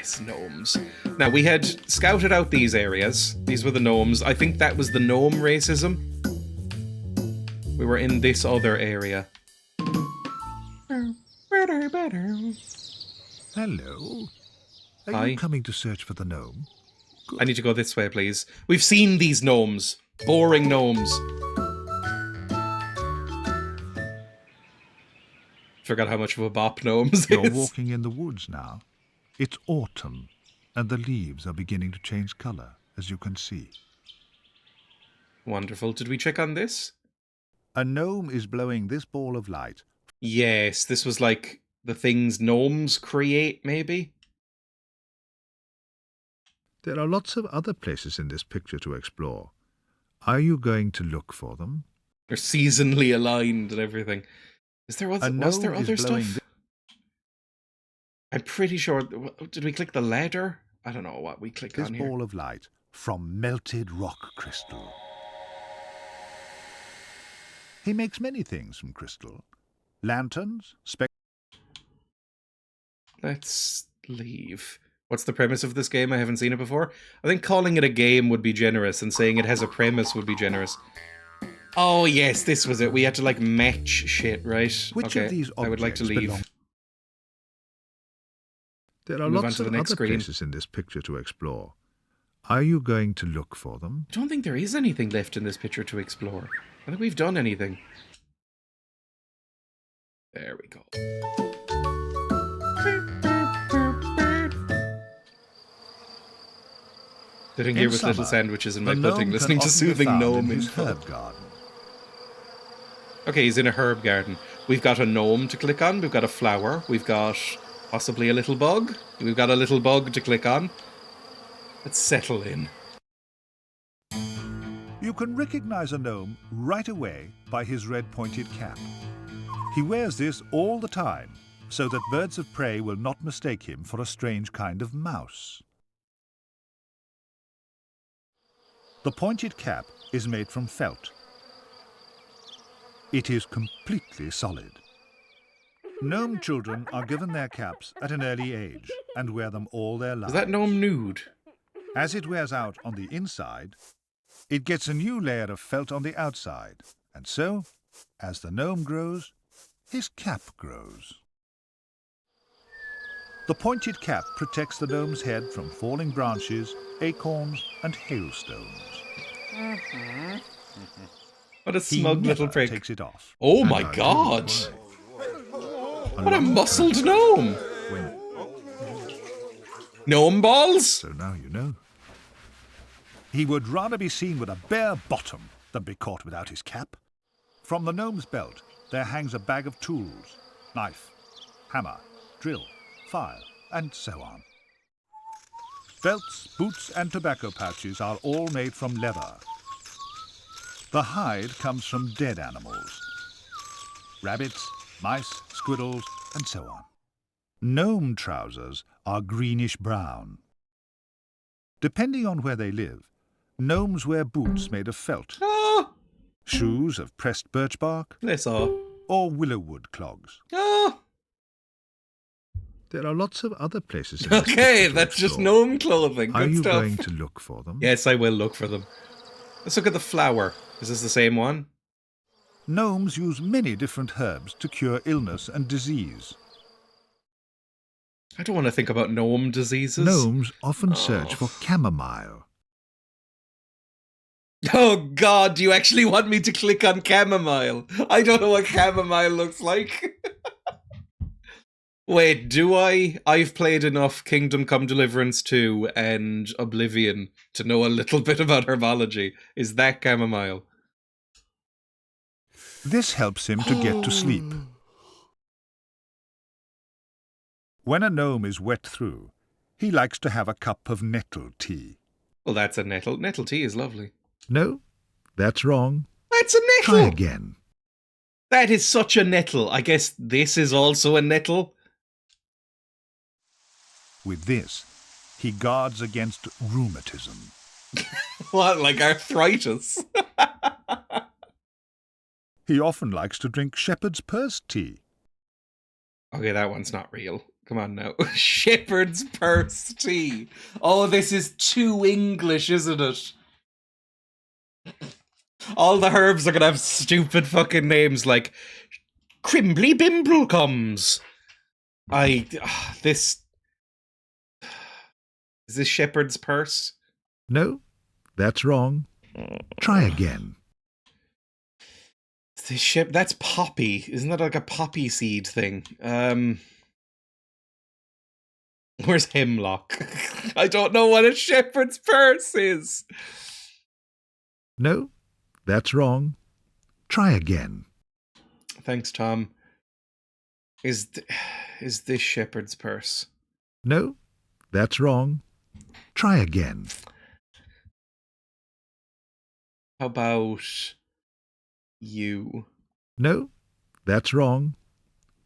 Yes, gnomes. Now, we had scouted out these areas. These were the gnomes. I think that was the gnome racism. We were in this other area. Hello. Are Hi. you coming to search for the gnome? I need to go this way, please. We've seen these gnomes. Boring gnomes. Forgot how much of a bop gnomes You're is. walking in the woods now. It's autumn, and the leaves are beginning to change colour, as you can see. Wonderful. Did we check on this? A gnome is blowing this ball of light. Yes, this was like the things gnomes create, maybe? There are lots of other places in this picture to explore. Are you going to look for them? They're seasonally aligned and everything. Was there other stuff? I'm pretty sure. Did we click the ladder? I don't know what we clicked on here. This ball of light from melted rock crystal. He makes many things from crystal. Lanterns, Let's leave. What's the premise of this game? I haven't seen it before. I think calling it a game would be generous, and saying it has a premise would be generous. Oh yes, this was it. We had to like match shit, right? Which of these I would like to objects leave. belong? There are Move on lots to the of next other screen. places in this picture to explore. Are you going to look for them? I don't think there is anything left in this picture to explore. I think we've done anything. There we go. Sitting here with little sandwiches in my pudding, listening to soothing gnome in his info. herb garden. Okay, he's in a herb garden. We've got a gnome to click on. We've got a flower. We've got possibly a little bug. We've got a little bug to click on. Let's settle in. You can recognize a gnome right away by his red pointed cap. He wears this all the time, so that birds of prey will not mistake him for a strange kind of mouse. The pointed cap is made from felt. It is completely solid. Gnome children are given their caps at an early age and wear them all their lives. Is that gnome nude? As it wears out on the inside, it gets a new layer of felt on the outside, and so, as the gnome grows, his cap grows. The pointed cap protects the gnome's head from falling branches, acorns, and hailstones. What a He smug never little prick. takes it off. Oh my god! What a muscled gnome! When... Gnome balls? So now you know. He would rather be seen with a bare bottom than be caught without his cap. From the gnome's belt, there hangs a bag of tools: knife, hammer, drill, file, and so on. Belts, boots, and tobacco pouches are all made from leather. The hide comes from dead animals: rabbits, mice, squirrels, and so on. Gnome trousers are greenish-brown. Depending on where they live, gnomes wear boots made of felt, Ah! shoes of pressed birch bark, That's all. or willowwood clogs. Ah! There are lots of other places in this Okay, picture to that's just explore. gnome clothing. Are Good you stuff. going to look for them? Yes, I will look for them. Let's look at the flower. Is this the same one? Gnomes use many different herbs to cure illness and disease. I don't want to think about gnome diseases. Gnomes often search for chamomile. Oh god, do you actually want me to click on chamomile? I don't know what chamomile looks like. Wait, do I? I've played enough Kingdom Come Deliverance 2 and Oblivion to know a little bit about herbology. Is that chamomile? This helps him to get to sleep. When a gnome is wet through, he likes to have a cup of nettle tea. Well, that's a nettle. Nettle tea is lovely. No, that's wrong. That's a nettle! Try again. That is such a nettle. I guess this is also a nettle. With this, he guards against rheumatism. What, like arthritis? He often likes to drink shepherd's purse tea. Okay, that one's not real. Come on now. Shepherd's purse tea. Oh, this is too English, isn't it? All the herbs are gonna have stupid fucking names like Crimbly Bimblecomes. This... Is this shepherd's purse? No, that's wrong. Try again. That's poppy. Isn't that like a poppy seed thing? Where's hemlock? I don't know what a shepherd's purse is. No, that's wrong. Try again. Thanks, Tom. Is this shepherd's purse? No, that's wrong. Try again. How about you? No, that's wrong.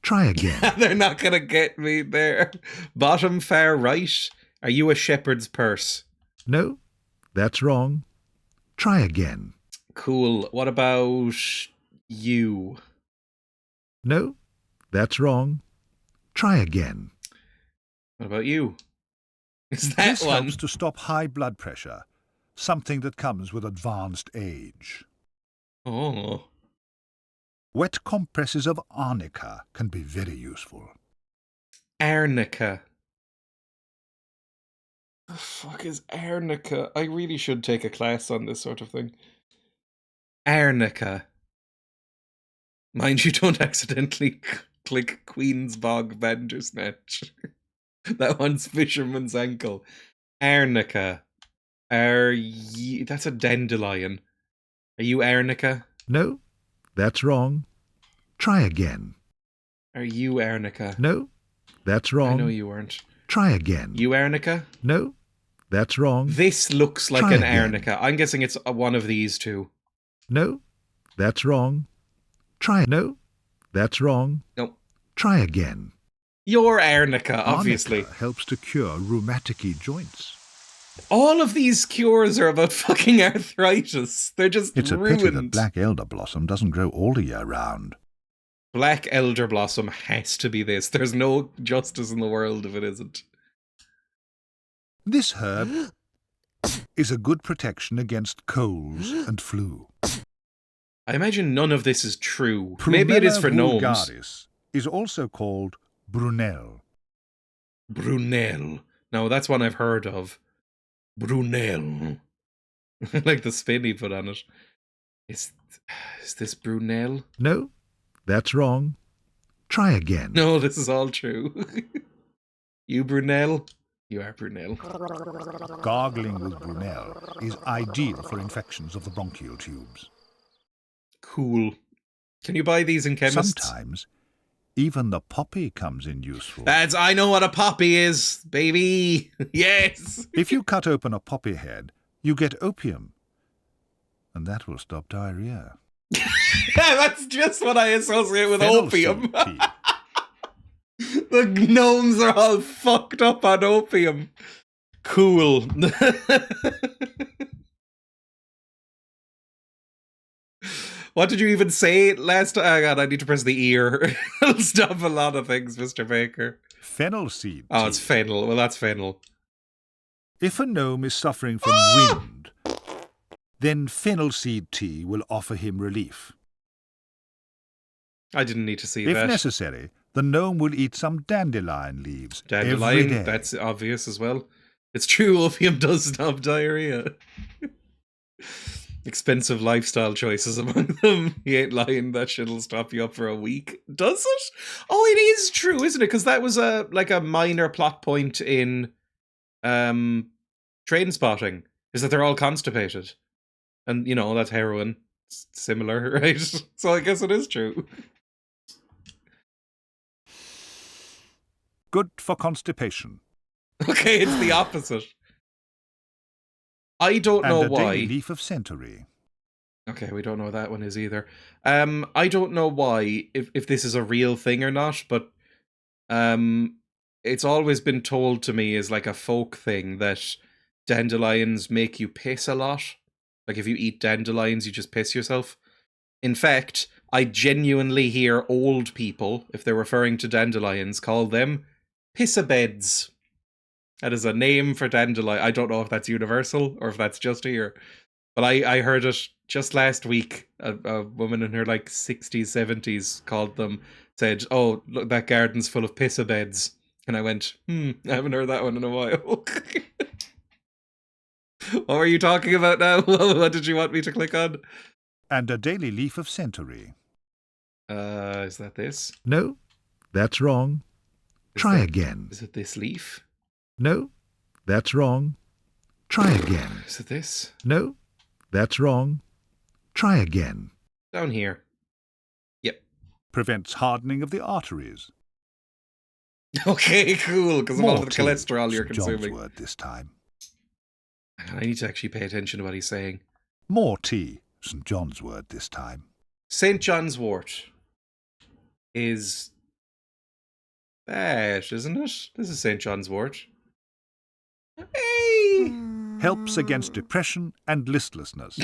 Try again. They're not gonna get me there. Bottom far right. Are you a shepherd's purse? No, that's wrong. Try again. Cool. What about you? No, that's wrong. Try again. What about you? Is that This one? helps to stop high blood pressure, something that comes with advanced age. Oh. Wet compresses of arnica can be very useful. Arnica. The fuck is arnica? I really should take a class on this sort of thing. Arnica. Mind you, don't accidentally click Queen's Bog Bandersnatch. That one's Fisherman's Ankle. Arnica. That's a dandelion. Are you arnica? No, that's wrong. Try again. Are you arnica? No, that's wrong. I know you weren't. Try again. You arnica? No, that's wrong. This looks like Try an again. arnica. I'm guessing it's one of these two. No, that's wrong. Try. No, that's wrong. No. Try again. You're arnica, obviously. Arnica helps to cure rheumaticy joints. All of these cures are about fucking arthritis. They're just It's ruined. a pity that black elder blossom doesn't grow all the year round. Black elder blossom has to be this. There's no justice in the world if it isn't. This herb is a good protection against colds and flu. I imagine none of this is true. Maybe it is for Prunella gnomes. vulgaris is also called brunel. Brunel. No, that's one I've heard of. Brunel. Like the spin he put on it. Is this Brunel? No, that's wrong. Try again. No, this is all true. You Brunel? You are Brunel. Gargling with brunel is ideal for infections of the bronchial tubes. Cool. Can you buy these in chemists? Sometimes even the poppy comes in useful. I know what a poppy is, baby. Yes. If you cut open a poppy head, you get opium, and that will stop diarrhea. That's just what I associate with Fennel opium. seed tea. The gnomes are all fucked up on opium. Cool. What did you even say last time? Oh god, I need to press the ear. It'll stop a lot of things, Mr. Baker. Fennel seed Oh, tea. it's fennel. Well, that's fennel. If a gnome is suffering from wind, then fennel seed tea will offer him relief. I didn't need to see If that. necessary, the gnome will eat some dandelion leaves every Dandelion, day. that's obvious as well. It's true, opium does stop diarrhea. Expensive lifestyle choices among them. He ain't lying, that shit'll stop you up for a week. Does it? Oh, it is true, isn't it? Because that was a minor plot point in Train Spotting, is that they're all constipated. And, you know, that's heroin. It's similar, right? So I guess it is true. Good for constipation. Okay, it's the opposite. I don't know And a why. daily leaf of centaury. Okay, we don't know what that one is either. I don't know why, if this is a real thing or not, but it's always been told to me as like a folk thing that dandelions make you piss a lot. Like if you eat dandelions, you just piss yourself. In fact, I genuinely hear old people, if they're referring to dandelions, call them Pissabeds. That is a name for dandelion. I don't know if that's universal or if that's just here. But I heard it just last week. A woman in her like 60s, 70s called them, said, oh, look, that garden's full of pissabeds. And I went, I haven't heard that one in a while. What were you talking about now? What did you want me to click on? And a daily leaf of centaury. Is that this? No, that's wrong. Try again. Is it this leaf? No, that's wrong. Try again. Is it this? No, that's wrong. Try again. Down here. Yep. Prevents hardening of the arteries. Okay, cool, because of all More the tea, cholesterol you're St. John's consuming. word this time. I need to actually pay attention to what he's saying. More tea, St. John's word this time. St. John's wort is that, isn't it? This is St. John's wort. Hey! Helps against depression and listlessness.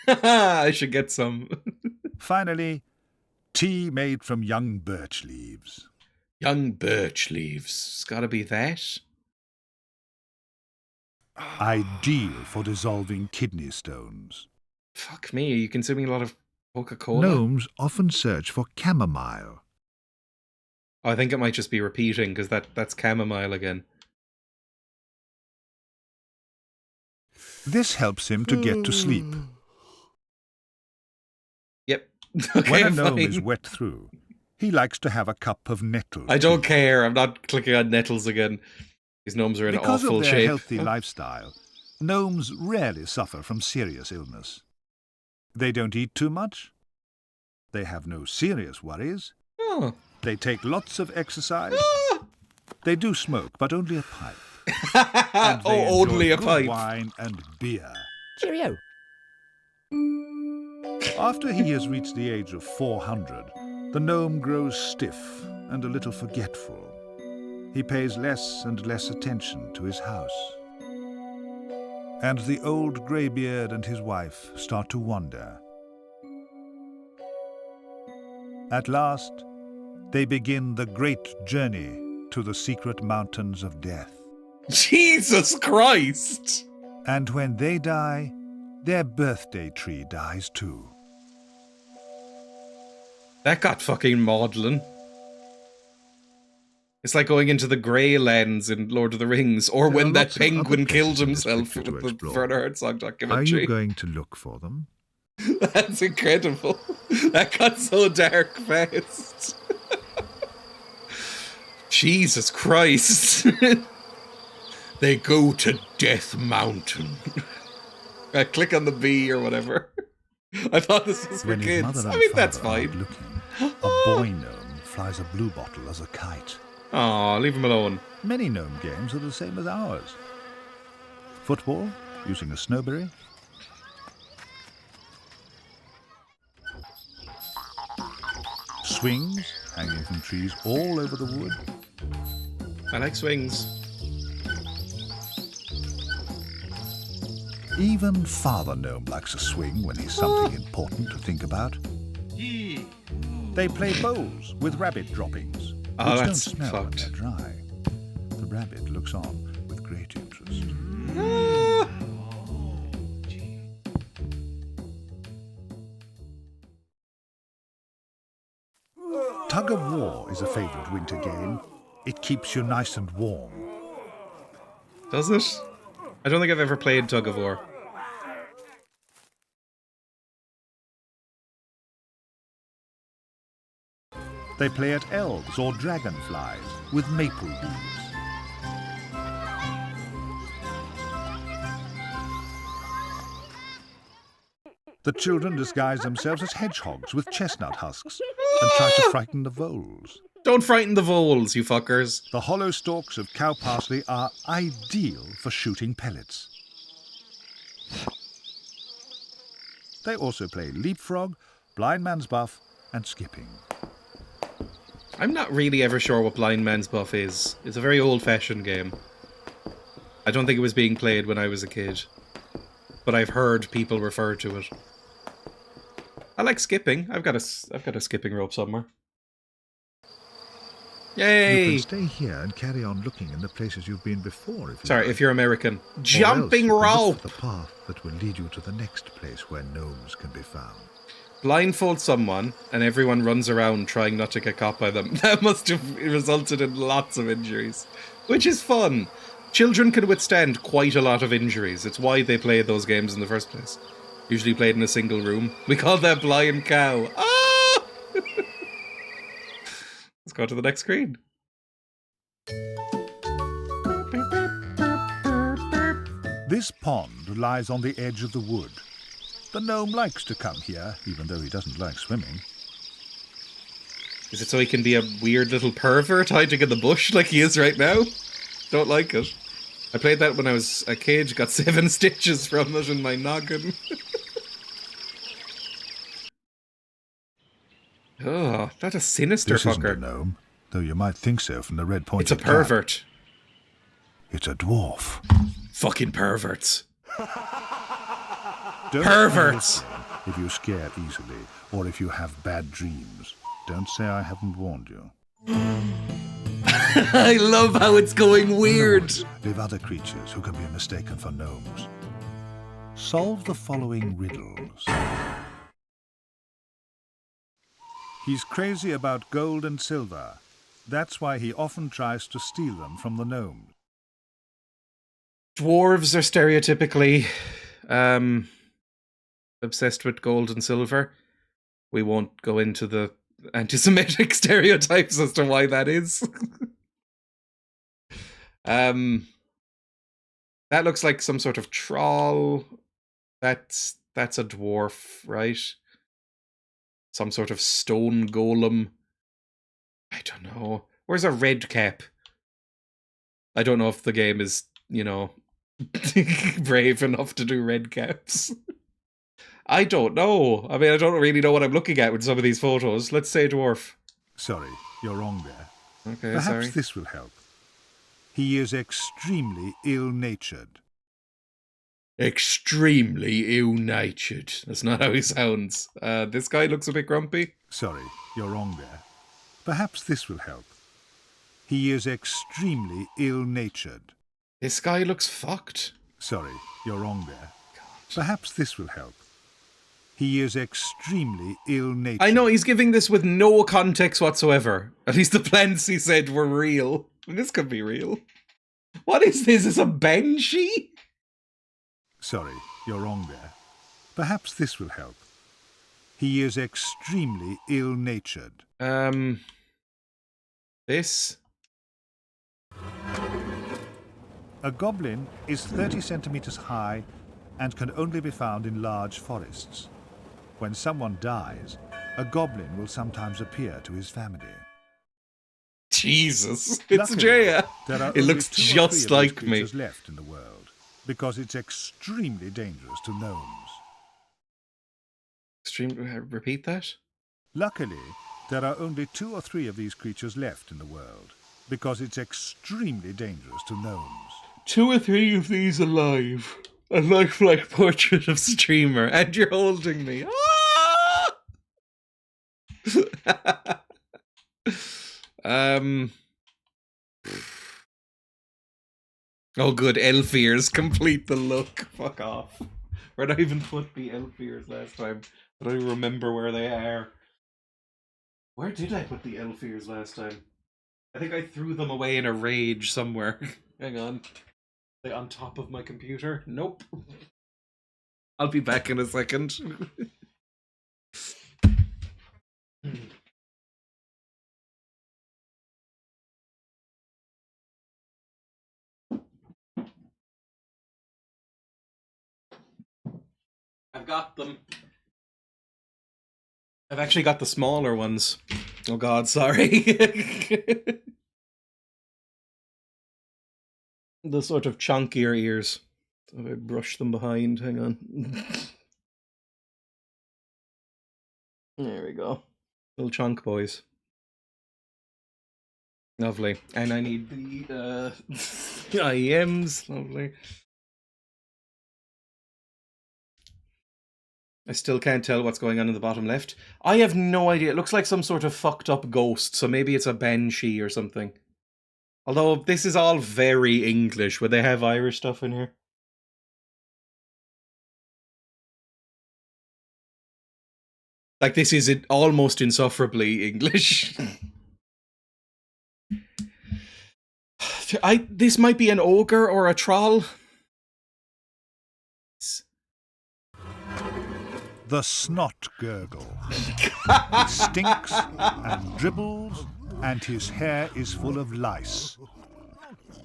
I should get some. Finally, tea made from young birch leaves. Young birch leaves. It's gotta be that. Ideal for dissolving kidney stones. Fuck me, are you consuming a lot of Coca-Cola? Gnomes often search for chamomile. Oh, I think it might just be repeating, because that's chamomile again. This helps him to get to sleep. Yep. Okay, When a gnome fine. is wet through, he likes to have a cup of nettle I don't tea. care. I'm not clicking on nettles again. These gnomes are in Because awful of their shape. healthy lifestyle, gnomes rarely suffer from serious illness. They don't eat too much. They have no serious worries. Oh. They take lots of exercise. Ah! They do smoke, but only a pipe. And they Oh, enjoy only a good pipe. wine and beer. Cheerio. After he has reached the age of 400, the gnome grows stiff and a little forgetful. He pays less and less attention to his house. And the old greybeard and his wife start to wander. At last, they begin the great journey to the secret mountains of death. Jesus Christ! And when they die, their birthday tree dies too. That got fucking maudlin. It's like going into the Grey Lands in Lord of the Rings, or There when are that lots of other penguin killed places in this himself picture to with the explore. Werner Herzog Are documentary. you going to look for them? That's incredible. That got so dark fast. Jesus Christ. They go to Death Mountain. Click on the B or whatever. I thought this was for When his kids. mother I and mean, that's father aren't fine. looking, a boy gnome flies a bluebottle as a kite. Aw, leave him alone. Many gnome games are the same as ours. Football, using a snowberry. Swings, hanging from trees all over the wood. I like swings. Even Father Gnome likes a swing when he's something important to think about. They play bowls with rabbit droppings, Oh, which don't that's smell when fucked. they're dry. The rabbit looks on with great interest. Ah! Tug of war is a favourite winter game. It keeps you nice and warm. Does it? I don't think I've ever played Tug of War. They play at elves or dragonflies with maple leaves. The children disguise themselves as hedgehogs with chestnut husks and try to frighten the voles. Don't frighten the voles, you fuckers. The hollow stalks of cow parsley are ideal for shooting pellets. They also play leapfrog, blind man's buff, and skipping. I'm not really ever sure what Blind Man's Buff is. It's a very old-fashioned game. I don't think it was being played when I was a kid. But I've heard people refer to it. I like skipping. I've got a skipping rope somewhere. You Yay! can stay here and carry on looking in the places you've been before if you Sorry, like. if you're American. Or Jumping else you can rope! look for the path that will lead you to the next place where gnomes can be found. Blindfold someone, and everyone runs around trying not to get caught by them. That must have resulted in lots of injuries. Which is fun. Children can withstand quite a lot of injuries. It's why they play those games in the first place. Usually played in a single room. We call that blind cow. Ah! Let's go to the next screen. This pond lies on the edge of the wood. The gnome likes to come here, even though he doesn't like swimming. Is it so he can be a weird little pervert hiding in the bush like he is right now? Don't like it. I played that when I was a kid, got 7 stitches from it in my noggin. Oh, that's a sinister This fucker. isn't a gnome, though you might think so from the red pointed It's a pervert. cap. It's a dwarf. Fucking perverts. Don't Perverts! if you scare easily, or if you have bad dreams. Don't say I haven't warned you. I love how it's going weird. In the woods live other creatures who can be mistaken for gnomes. Solve the following riddles. He's crazy about gold and silver. That's why he often tries to steal them from the gnomes. Dwarves are stereotypically obsessed with gold and silver. We won't go into the anti-Semitic stereotypes as to why that is. That looks like some sort of troll. That's a dwarf, right? Some sort of stone golem. I don't know. Where's a red cap? I don't know if the game is, you know, brave enough to do red caps. I don't know. I mean, I don't really know what I'm looking at with some of these photos. Let's say dwarf. Sorry, you're wrong there. Okay, Perhaps sorry. this will help. He is extremely ill-natured. Extremely ill-natured. That's not how he sounds. This guy looks a bit grumpy. Sorry, you're wrong there. Perhaps this will help. He is extremely ill-natured. This guy looks fucked. Sorry, you're wrong there. Perhaps this will help. He is extremely ill-natured. I know, he's giving this with no context whatsoever. At least the plants he said were real. This could be real. What is this? Is a banshee? Sorry, you're wrong there. Perhaps this will help. He is extremely ill-natured. This? A goblin is 30 centimeters high and can only be found in large forests. When someone dies, a goblin will sometimes appear to his family. Jesus, it's Luckily, Dreya. there are It only looks 2 or 3 just of like these me. creatures left in the world, because it's extremely dangerous to gnomes. Repeat that? Luckily, there are only 2 or 3 of these creatures left in the world, because it's extremely dangerous to gnomes. 2 or 3 of these alive. A lifelike portrait of streamer, and you're holding me. Ah! Oh, good. Elf ears complete the look. Fuck off. Where'd I even put the elf ears last time? I don't even remember where they are. Where did I put the elf ears last time? I think I threw them away in a rage somewhere. Hang on. Are they on top of my computer? Nope. I'll be back in a second. I've got them. I've actually got the smaller ones. Oh god, sorry. The sort of chunkier ears. So if I brush them behind, hang on. There we go. Little chunk boys. Lovely. And I need the IEMs. Lovely. I still can't tell what's going on in the bottom left. I have no idea. It looks like some sort of fucked up ghost, so maybe it's a banshee or something. Although this is all very English. Would they have Irish stuff in here? Like, this is almost insufferably English. This might be an ogre or a troll. The snot gurgle. He stinks and dribbles, and his hair is full of lice.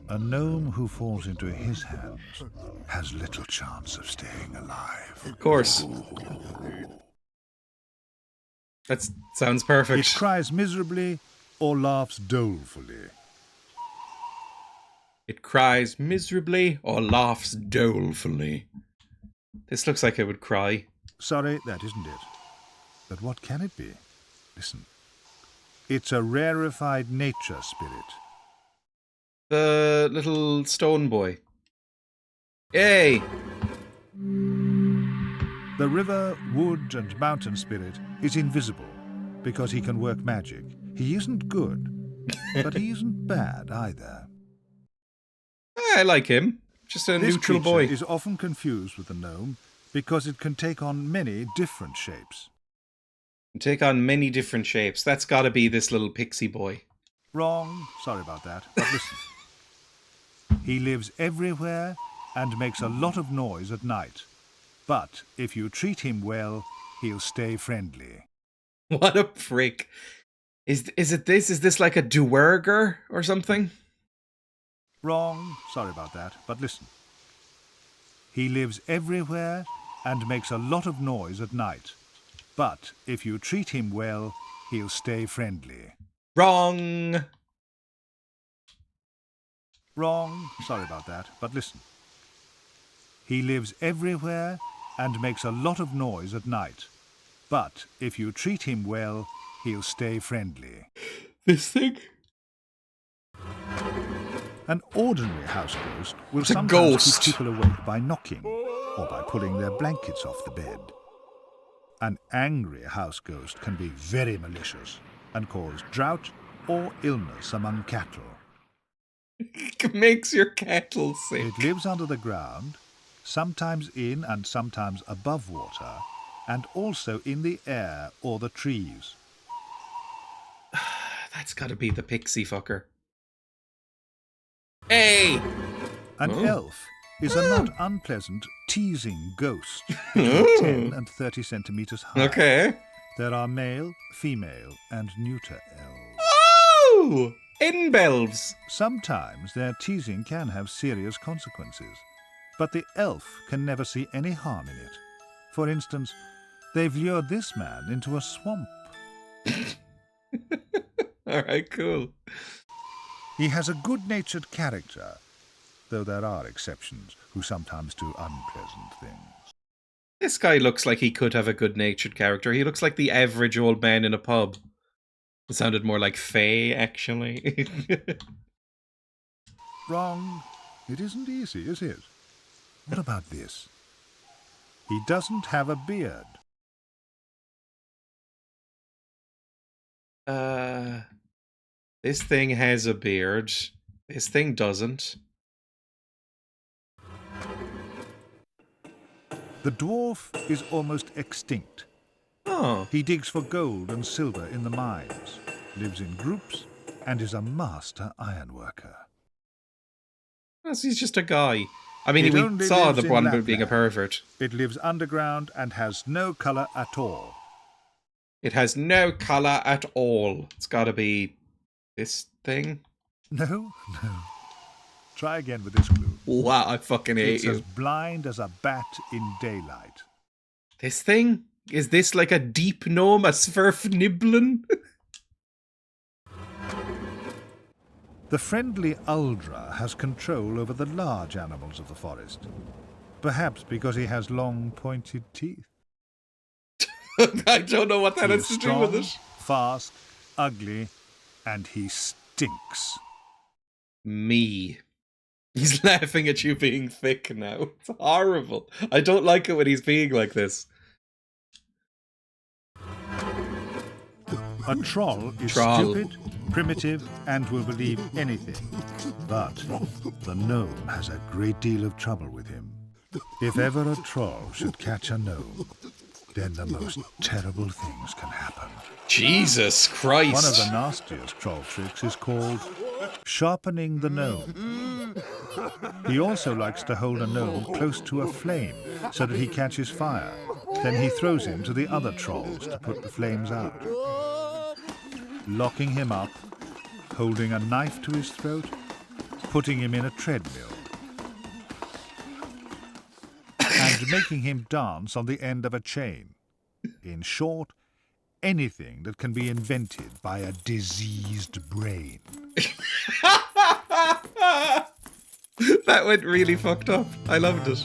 A gnome who falls into his hands has little chance of staying alive. Of course. That sounds perfect. It cries miserably or laughs dolefully. It cries miserably or laughs dolefully. This looks like it would cry. Sorry, that isn't it. But what can it be? Listen. It's a rarefied nature spirit. The little stone boy. Yay! The river, wood, and mountain spirit is invisible because he can work magic. He isn't good, but he isn't bad either. I like him. Just a This neutral creature boy. is often confused with the gnome because it can take on many different shapes. Take on many different shapes. That's gotta be this little pixie boy. Wrong. Sorry about that. But listen. He lives everywhere and makes a lot of noise at night. But if you treat him well, he'll stay friendly. What a prick. Is it this? Is this like a duergar or something? Wrong. Sorry about that. But listen. He lives everywhere and makes a lot of noise at night. But if you treat him well, he'll stay friendly. Wrong. Wrong. Sorry about that. But listen. He lives everywhere and makes a lot of noise at night. But if you treat him well, he'll stay friendly. This thing? An ordinary house ghost will It's a sometimes ghost. keep people awake by knocking or by pulling their blankets off the bed. An angry house ghost can be very malicious and cause drought or illness among cattle. It makes your cattle sick. It lives under the ground, sometimes in and sometimes above water, and also in the air or the trees. That's gotta be the pixie fucker. Hey! An Oh. elf is a not unpleasant, teasing ghost between 10 and 30 centimeters high. Okay. There are male, female, and neuter elves. Oh! Inbelves. Sometimes their teasing can have serious consequences, but the elf can never see any harm in it. For instance, they've lured this man into a swamp. Alright, cool. He has a good-natured character, though there are exceptions who sometimes do unpleasant things. This guy looks like he could have a good-natured character. He looks like the average old man in a pub. It sounded more like Faye, actually. Wrong. It isn't easy, is it? What about this? He doesn't have a beard. This thing has a beard. This thing doesn't. The dwarf is almost extinct. Oh. He digs for gold and silver in the mines, lives in groups, and is a master ironworker. He's just a guy. I mean, It we only saw lives the in one Lapland. being a pervert. It lives underground and has no colour at all. It has no colour at all. It's gotta be this thing. No. Try again with this clue. Wow, I fucking hate It's you. as blind as a bat in daylight. This thing? Is this like a deep gnome, a Sverfniblin? The friendly Uldra has control over the large animals of the forest. Perhaps because he has long, pointed teeth. I don't know what that He has is to do with strong, it. fast, ugly, and he stinks. Me. He's laughing at you being thick now. It's horrible. I don't like it when he's being like this. A troll is Troll. stupid, primitive, and will believe anything. But the gnome has a great deal of trouble with him. If ever a troll should catch a gnome, then the most terrible things can happen. Jesus Christ. One of the nastiest troll tricks is called sharpening the gnome. He also likes to hold a gnome close to a flame so that he catches fire. Then he throws him to the other trolls to put the flames out. Locking him up, holding a knife to his throat, putting him in a treadmill, and making him dance on the end of a chain. In short, anything that can be invented by a diseased brain. That went really fucked up. I loved it.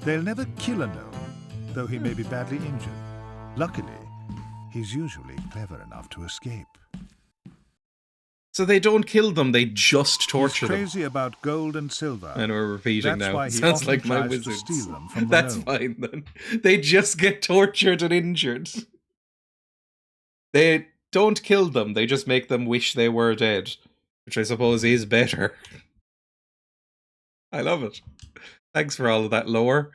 They'll never kill a gnome, though he may be badly injured. Luckily, he's usually clever enough to escape. So they don't kill them, they just torture He's them. crazy about gold and silver. And we're repeating That's now. why he Sounds often like my tries to wizards. steal them from the That's gnome. fine then. They just get tortured and injured. They don't kill them, they just make them wish they were dead. Which I suppose is better. I love it. Thanks for all of that lore.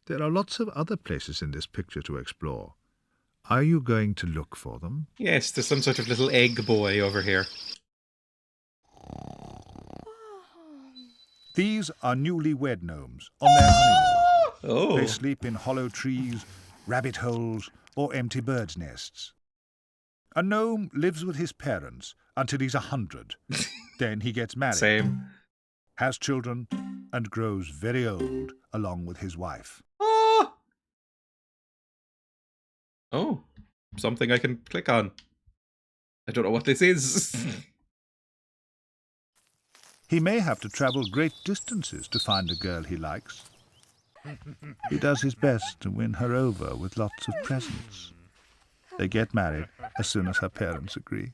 There are lots of other places in this picture to explore. Are you going to look for them? Yes, there's some sort of little egg boy over here. These are newlywed gnomes on their honeymoon. Oh. They sleep in hollow trees, rabbit holes, or empty birds' nests. A gnome lives with his parents until he's 100. Then he gets married, Same. has children, and grows very old along with his wife. Ah! Oh, something I can click on. I don't know what this is. He may have to travel great distances to find a girl he likes. He does his best to win her over with lots of presents. They get married as soon as her parents agree.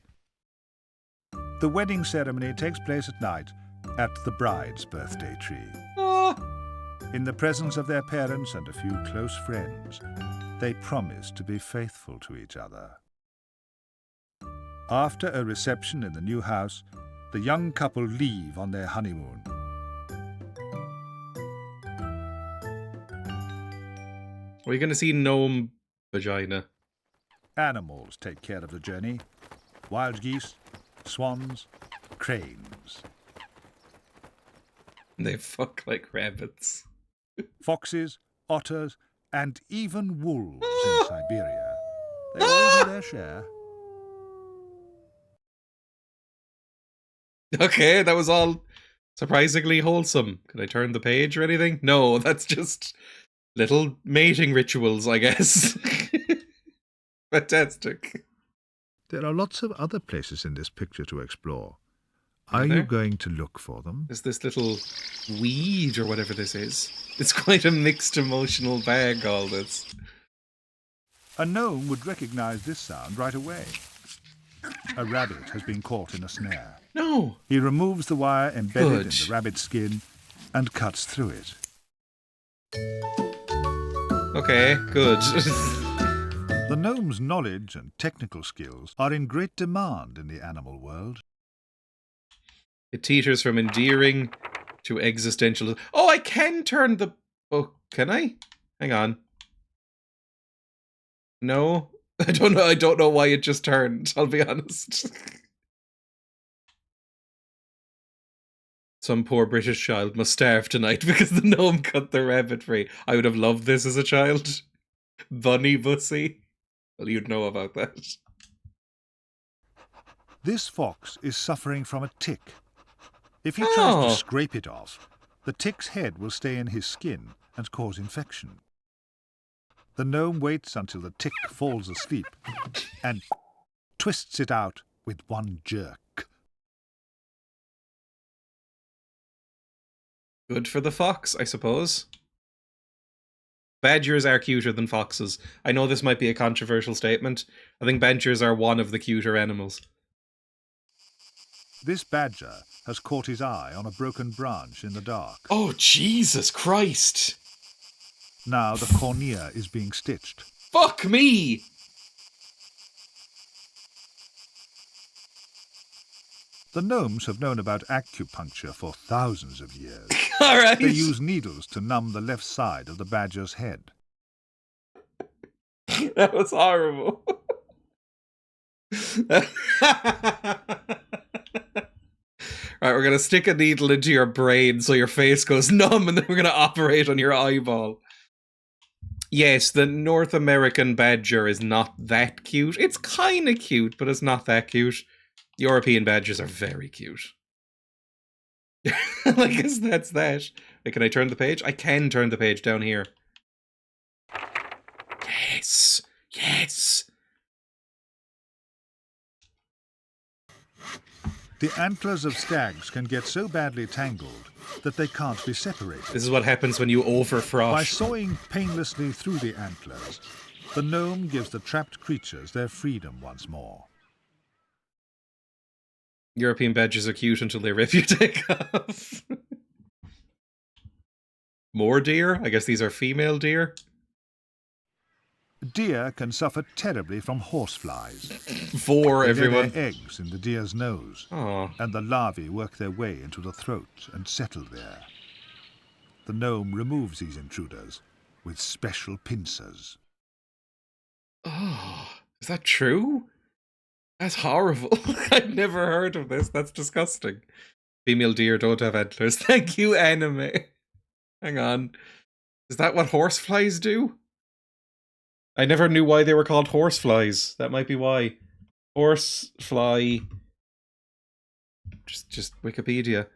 The wedding ceremony takes place at night at the bride's birthday tree. Ah! In the presence of their parents and a few close friends, they promise to be faithful to each other. After a reception in the new house, the young couple leave on their honeymoon. Are we going to see gnome vagina? Animals take care of the journey. Wild geese, swans, cranes. They fuck like rabbits. Foxes, otters, and even wolves in Siberia. They all do their share. Okay, that was all surprisingly wholesome. Can I turn the page or anything? No, that's just little mating rituals, I guess. Fantastic. There are lots of other places in this picture to explore. Are there? you going to look for them? There's this little weed or whatever this is. It's quite a mixed emotional bag, all this. A gnome would recognize this sound right away. A rabbit has been caught in a snare. No. He removes the wire embedded in Good. the rabbit's skin and cuts through it. Okay, good. The gnome's knowledge and technical skills are in great demand in the animal world. It teeters from endearing to existential. Oh, I can turn the... Oh, can I? Hang on. No? I don't know why it just turned, I'll be honest. Some poor British child must starve tonight because the gnome cut the rabbit free. I would have loved this as a child. Bunny Bussy. Well, you'd know about that. This fox is suffering from a tick. If he tries Oh. to scrape it off, the tick's head will stay in his skin and cause infection. The gnome waits until the tick falls asleep and twists it out with one jerk. Good for the fox, I suppose. Badgers are cuter than foxes. I know this might be a controversial statement. I think badgers are one of the cuter animals. This badger has caught his eye on a broken branch in the dark. Oh, Jesus Christ! Now the cornea is being stitched. Fuck me! The gnomes have known about acupuncture for thousands of years. All right. They use needles to numb the left side of the badger's head. That was horrible. Right, we're going to stick a needle into your brain so your face goes numb, and then we're going to operate on your eyeball. Yes, the North American badger is not that cute. It's kind of cute, but it's not that cute. European badgers are very cute. I guess that's that. Wait, can I turn the page? I can turn the page down here. Yes! Yes! The antlers of stags can get so badly tangled that they can't be separated. This is what happens when you overfrost. By sawing painlessly through the antlers, the gnome gives the trapped creatures their freedom once more. European badgers are cute until they rip your dick off. More deer? I guess these are female deer. Deer can suffer terribly from horseflies. For They everyone. lay their eggs in the deer's nose, Aw. and the larvae work their way into the throat and settle there. The gnome removes these intruders with special pincers. Oh, is that true? That's horrible. I'd never heard of this. That's disgusting. Female deer don't have antlers. Thank you, anime. Hang on. Is that what horseflies do? I never knew why they were called horseflies. That might be why. Horsefly. Just Wikipedia.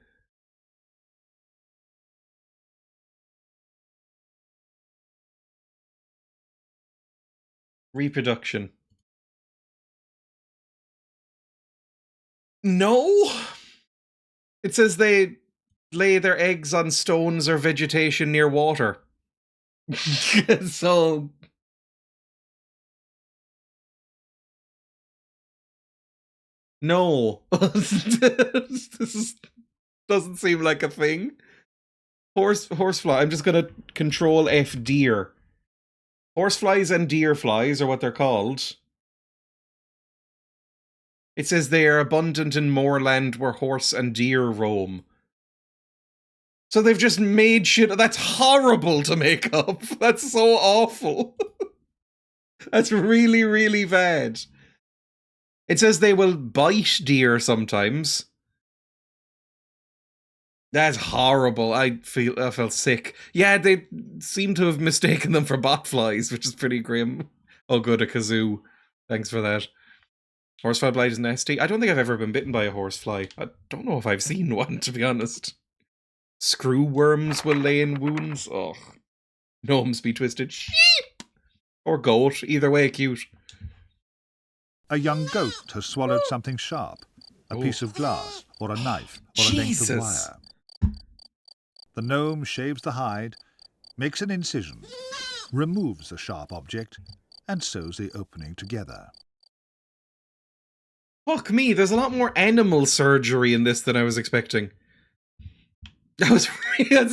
Reproduction. No. It says they lay their eggs on stones or vegetation near water. So no. Doesn't seem like a thing. Horsefly. I'm just gonna control F deer. Horseflies and deer flies are what they're called. It says they are abundant in moorland where horse and deer roam. So they've just made shit. That's horrible to make up. That's so awful. That's really, really bad. It says they will bite deer sometimes. That's horrible. I felt sick. Yeah, they seem to have mistaken them for botflies, which is pretty grim. Oh, good, a kazoo. Thanks for that. Horsefly bite is nasty. I don't think I've ever been bitten by a horsefly. I don't know if I've seen one, to be honest. Screw worms will lay in wounds. Oh, gnomes be twisted. Sheep! Or goat. Either way, cute. A young goat has swallowed something sharp, a piece of glass, or a knife, or a length of wire. The gnome shaves the hide, makes an incision, removes the sharp object, and sews the opening together. Fuck me, there's a lot more animal surgery in this than I was expecting. That was really...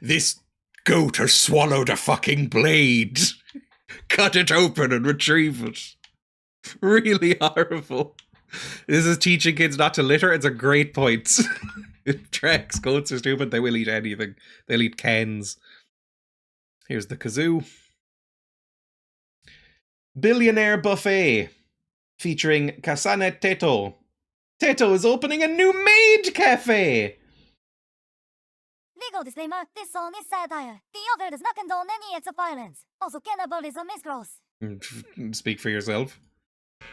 This goat has swallowed a fucking blade. Cut it open and retrieve it. Really horrible. This is teaching kids not to litter. It's a great point. It tracks. Goats are stupid. They will eat anything. They'll eat cans. Here's the kazoo. Billionaire Buffet. Featuring Kasane Teto. Teto is opening a new maid cafe. Legal disclaimer, this song is satire. The author does not condone any acts of violence. Also, cannibalism is gross. Speak for yourself.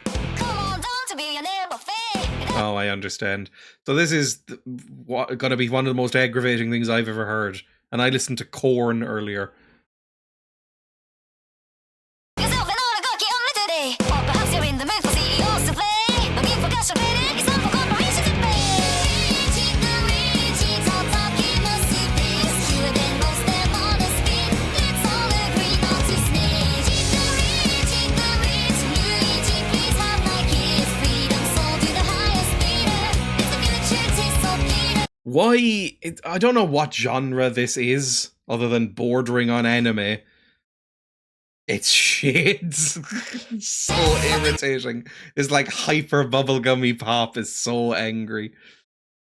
Come on down to Billionaire Buffet. Oh, I understand. So this is gonna be one of the most aggravating things I've ever heard. And I listened to Korn earlier. Yourself an oligarchy only today. Or perhaps you're in the mood for CEOs to play. Looking for cash trading, it's time for corporations to pay. Fewer than most them on the spin. Let's all agree not to snitch. Luigi, please have my kids. Freedom sold to the highest bidder. It's the future, taste so bitter. Why? I don't know what genre this is, other than bordering on anime. It's shit. So irritating. This like hyper bubblegummy pop is so angry.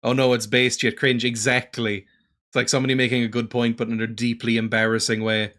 Oh no, it's based yet cringe. Exactly. It's like somebody making a good point, but in a deeply embarrassing way.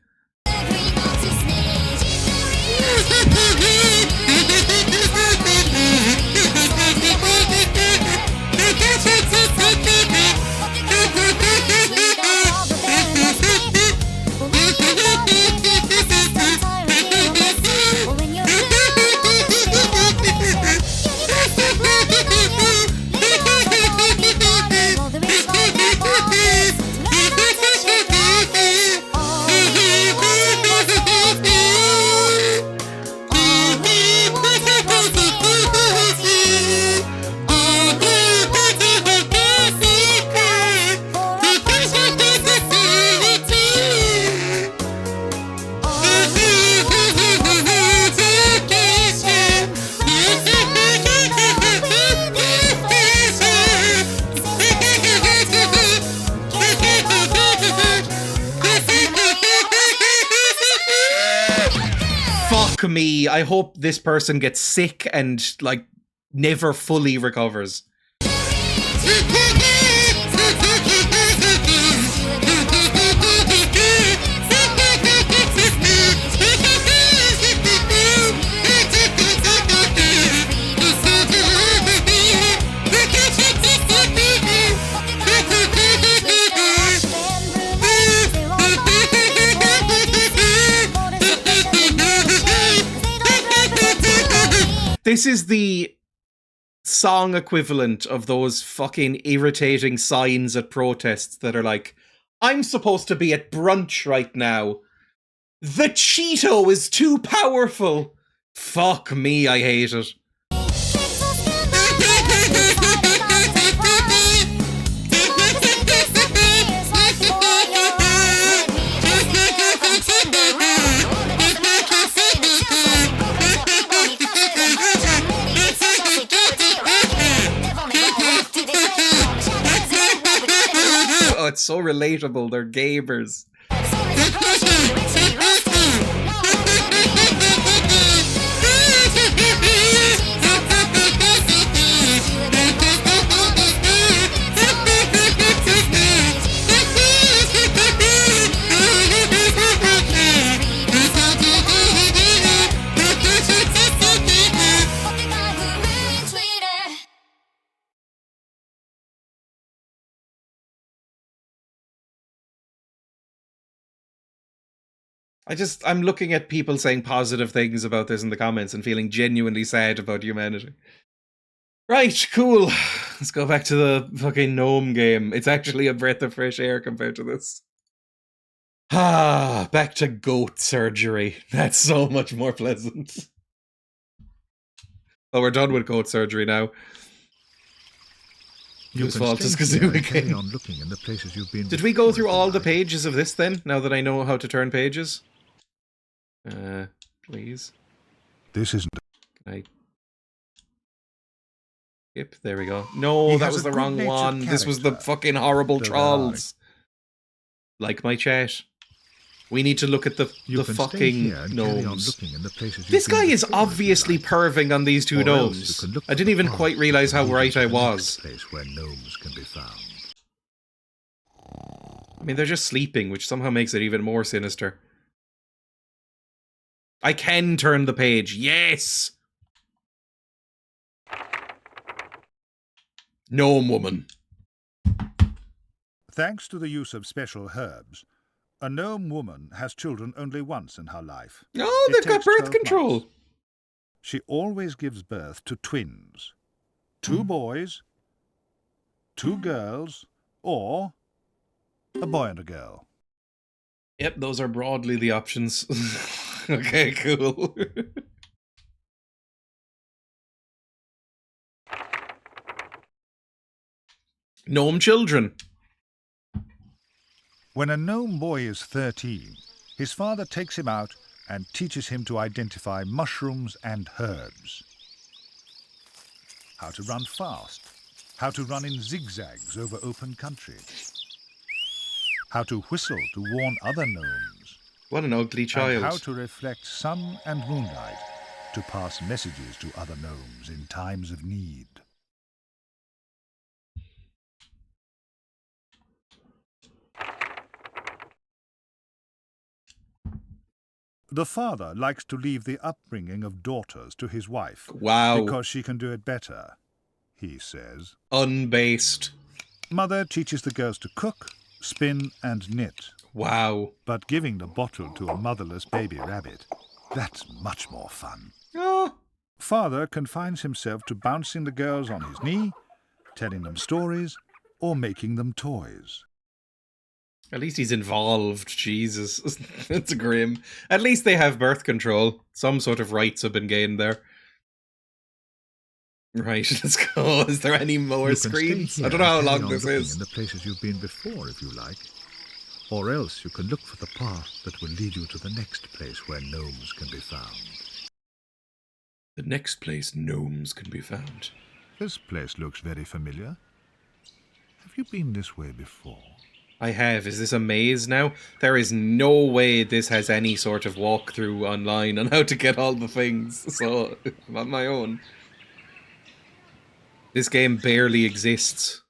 Fuck me. I hope this person gets sick and, like, never fully recovers. This is the song equivalent of those fucking irritating signs at protests that are like, I'm supposed to be at brunch right now. The Cheeto is too powerful. Fuck me, I hate it. Oh, it's so relatable. They're gamers. I'm looking at people saying positive things about this in the comments and feeling genuinely sad about humanity. Right, cool. Let's go back to the fucking gnome game. It's actually a breath of fresh air compared to this. Ah, back to goat surgery. That's so much more pleasant. Oh, we're done with goat surgery now. Whose fault is Kazoo again? On looking in the places you've been. Did we go through all the pages of this then, now that I know how to turn pages? Please. This isn't. Can I... Yep, there we go. No, that was the wrong one. This was the fucking horrible trolls. Like my chat. We need to look at the fucking gnomes. This guy is obviously perving on these two gnomes. I didn't even quite realise how right I was. Place where gnomes can be found. I mean, they're just sleeping, which somehow makes it even more sinister. I can turn the page. Yes! Gnome woman. Thanks to the use of special herbs, a gnome woman has children only once in her life. Oh, they've got birth control. Months. She always gives birth to twins. 2 boys, 2 girls, or a boy and a girl. Yep, those are broadly the options. Okay, cool. Gnome children. When a gnome boy is 13, his father takes him out and teaches him to identify mushrooms and herbs. How to run fast. How to run in zigzags over open country. How to whistle to warn other gnomes. What an ugly child. And how to reflect sun and moonlight to pass messages to other gnomes in times of need. The father likes to leave the upbringing of daughters to his wife. Wow. Because she can do it better, he says. Unbased. Mother teaches the girls to cook, spin, and knit. Wow. But giving the bottle to a motherless baby rabbit, that's much more fun. Oh. Father confines himself to bouncing the girls on his knee, telling them stories, or making them toys. At least he's involved, Jesus. It's grim. At least they have birth control. Some sort of rights have been gained there. Right, let's go. Is there any more screens? I don't know how long this is. In the places you've been before, if you like. Or else you can look for the path that will lead you to the next place where gnomes can be found. The next place gnomes can be found. This place looks very familiar. Have you been this way before? I have. Is this a maze now? There is no way this has any sort of walkthrough online on how to get all the things. So, I'm on my own. This game barely exists.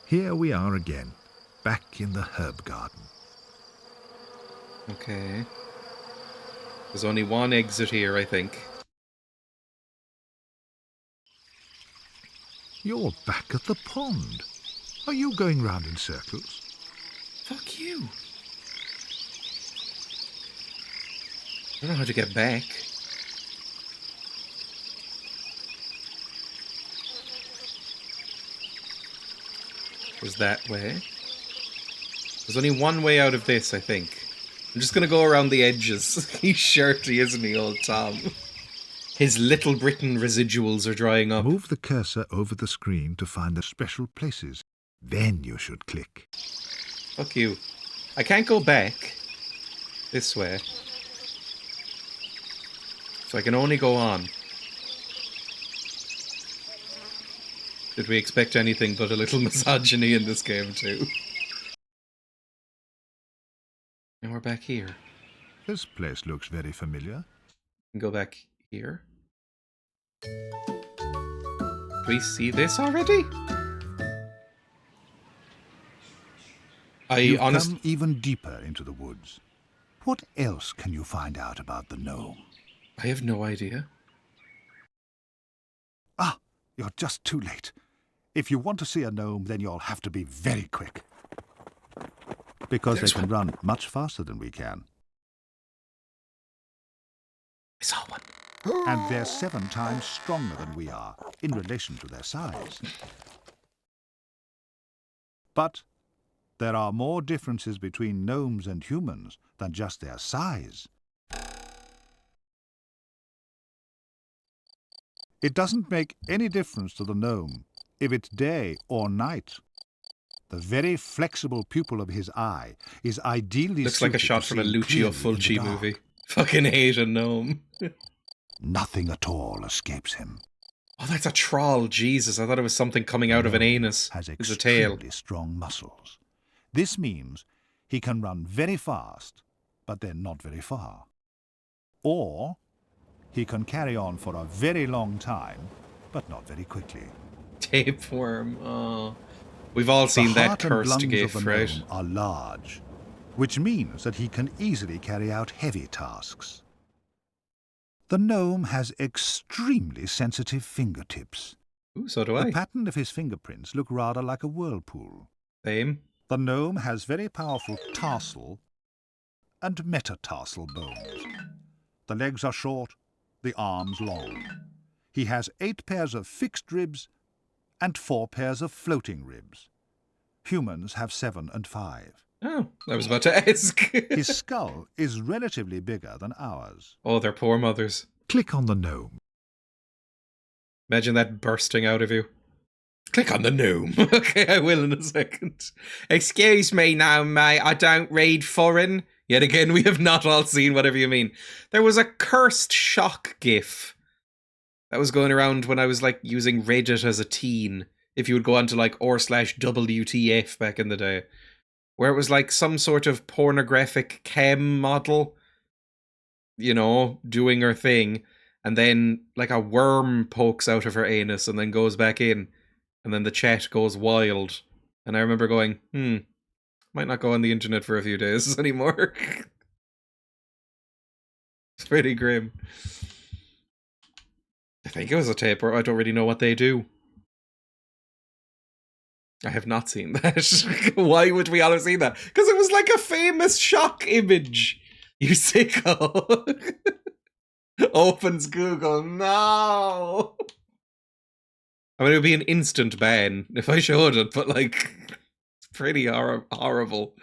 Here we are again, back in the herb garden. Okay. There's only one exit here, I think. You're back at the pond. Are you going round in circles? Fuck you. I don't know how to get back. Was that way? There's only one way out of this, I think. I'm just gonna go around the edges. He's shirty, isn't he, old Tom? His Little Britain residuals are drying up. Move the cursor over the screen to find the special places. Then you should click. Fuck you. I can't go back this way. So I can only go on. Did we expect anything but a little misogyny in this game too? And we're back here. This place looks very familiar. Go back here. Do we see this already? You've come even deeper into the woods. What else can you find out about the gnome? I have no idea. Ah, you're just too late. If you want to see a gnome, then you'll have to be very quick. Because they can run much faster than we can. I saw one. And they're 7 times stronger than we are in relation to their size. But there are more differences between gnomes and humans than just their size. It doesn't make any difference to the gnome if it's day or night. The very flexible pupil of his eye is ideally Looks like a shot from a Lucio Fulci movie. Fucking hate a gnome. Nothing at all escapes him. Oh, that's a troll. Jesus, I thought it was something coming out of an anus. It's a tail. Extremely strong muscles. This means he can run very fast, but then not very far. Or he can carry on for a very long time, but not very quickly. Tapeworm. Oh. We've all seen that cursed gif, right? Are large, which means that he can easily carry out heavy tasks. The gnome has extremely sensitive fingertips. Ooh, so do I. The pattern of his fingerprints look rather like a whirlpool. Same. The gnome has very powerful tarsal and metatarsal bones. The legs are short, the arms long. He has 8 pairs of fixed ribs and 4 pairs of floating ribs. Humans have 7 and 5. Oh, I was about to ask. His skull is relatively bigger than ours. Oh, they're poor mothers. Click on the gnome. Imagine that bursting out of you. Click on the gnome. Okay, I will in a second. Excuse me now, mate. I don't read foreign. Yet again, we have not all seen whatever you mean. There was a cursed shock gif that was going around when I was like using Reddit as a teen. If you would go on to like r/WTF back in the day, where it was like some sort of pornographic cam model, you know, doing her thing, and then like a worm pokes out of her anus and then goes back in, and then the chat goes wild. And I remember going, might not go on the internet for a few days anymore. It's pretty grim. I think it was a taper. I don't really know what they do. I have not seen that. Why would we all have seen that? Because it was like a famous shock image. You sicko. Opens Google. No. I mean, it would be an instant ban if I showed it, but like, it's pretty horrible.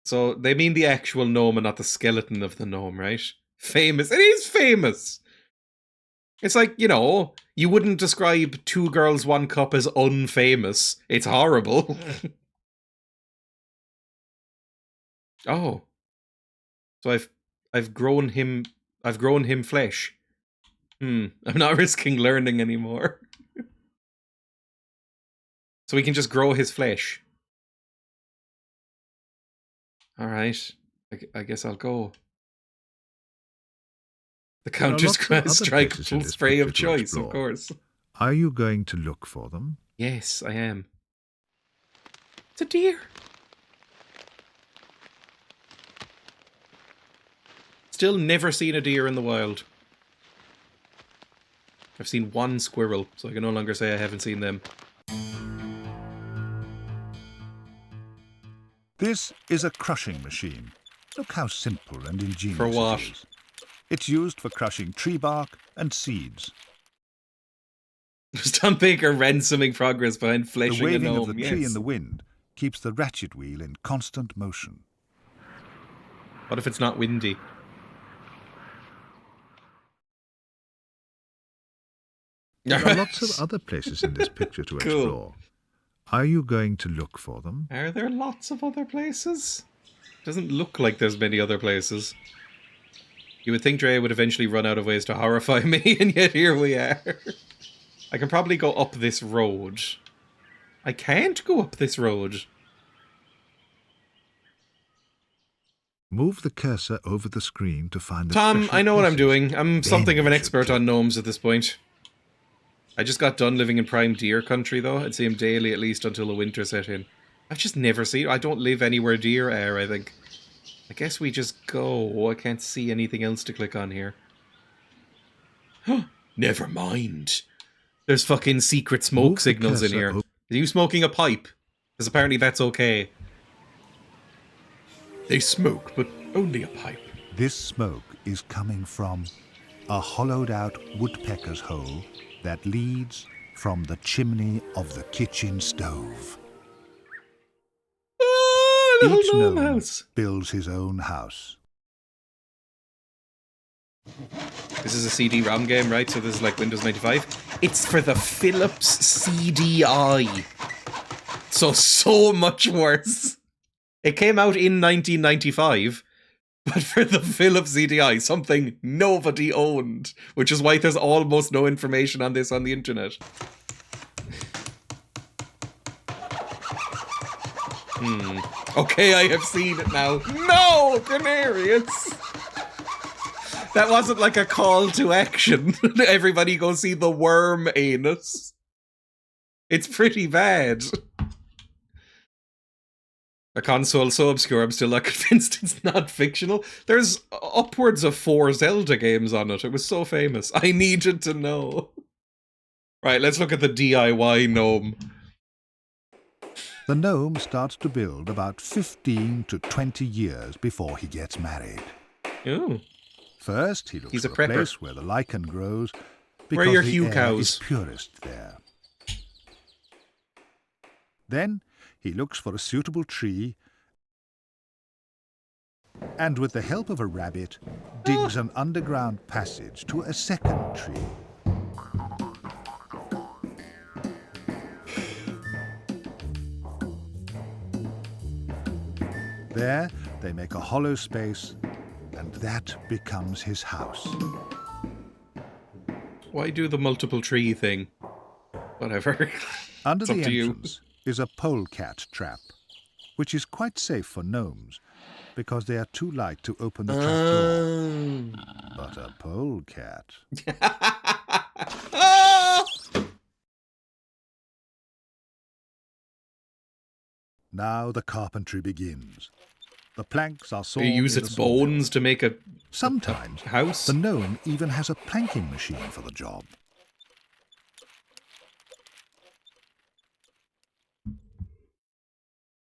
So they mean the actual gnome and not the skeleton of the gnome, right? Famous. It is famous. It's like, you know, you wouldn't describe Two Girls, One Cup as unfamous. It's horrible. Oh. So I've grown him flesh. I'm not risking learning anymore. So we can just grow his flesh. Alright. I guess I'll go. The Counter-Strike spray of choice, of course. Are you going to look for them? Yes, I am. It's a deer. Still never seen a deer in the wild. I've seen one squirrel, so I can no longer say I haven't seen them. This is a crushing machine. Look how simple and ingenious For what? it is. It's used for crushing tree bark and seeds. Tom Baker ransoming progress behind The fleshing a waving gnome. of the tree in the wind keeps the ratchet wheel in constant motion. What if it's not windy? There are lots of other places in this picture to Cool. explore. Are you going to look for them? Are there lots of other places? Doesn't look like there's many other places. You would think Dreya would eventually run out of ways to horrify me, and yet here we are. I can probably go up this road. I can't go up this road. Move the cursor over the screen to find the Tom, special I know what I'm places. doing. I'm something of an you should expert click. on gnomes at this point. I just got done living in prime deer country, though. I'd see him daily at least until the winter set in. I've just never seen... I don't live anywhere deer are, I think. I guess we just go. I can't see anything else to click on here. Never mind. There's fucking secret smoke Move the signals in cursor here. over- Are you smoking a pipe? Because apparently that's okay. They smoke, but only a pipe. This smoke is coming from a hollowed-out woodpecker's hole that leads from the chimney of the kitchen stove. Oh, Each little gnome gnome house. builds his own house. This is a CD-ROM game, right? So this is like Windows 95. It's for the Philips CDI. So much worse. It came out in 1995, but for the Philips CDI, something nobody owned, which is why there's almost no information on this on the internet. Okay, I have seen it now. No, Granarius! That wasn't like a call to action. Everybody go see the worm anus. It's pretty bad. A console so obscure I'm still not convinced it's not fictional. There's upwards of 4 Zelda games on it. It was so famous. I needed to know. Right, let's look at the DIY gnome. The gnome starts to build about 15 to 20 years before he gets married. Ooh. First, he looks He's a for a prepper. place where the lichen grows Where are because your the Hugh air cows? is purest there. Then he looks for a suitable tree and, with the help of a rabbit, digs an underground passage to a second tree. There, they make a hollow space, and that becomes his house. Why do the multiple tree thing? Whatever. Under It's up the to you. entrance is a polecat trap. which is quite safe for gnomes because they are too light to open the trapdoor. But a polecat. Now the carpentry begins. The planks are sawn You use in the its saw mill. bones to make a Sometimes house. the gnome even has a planking machine for the job.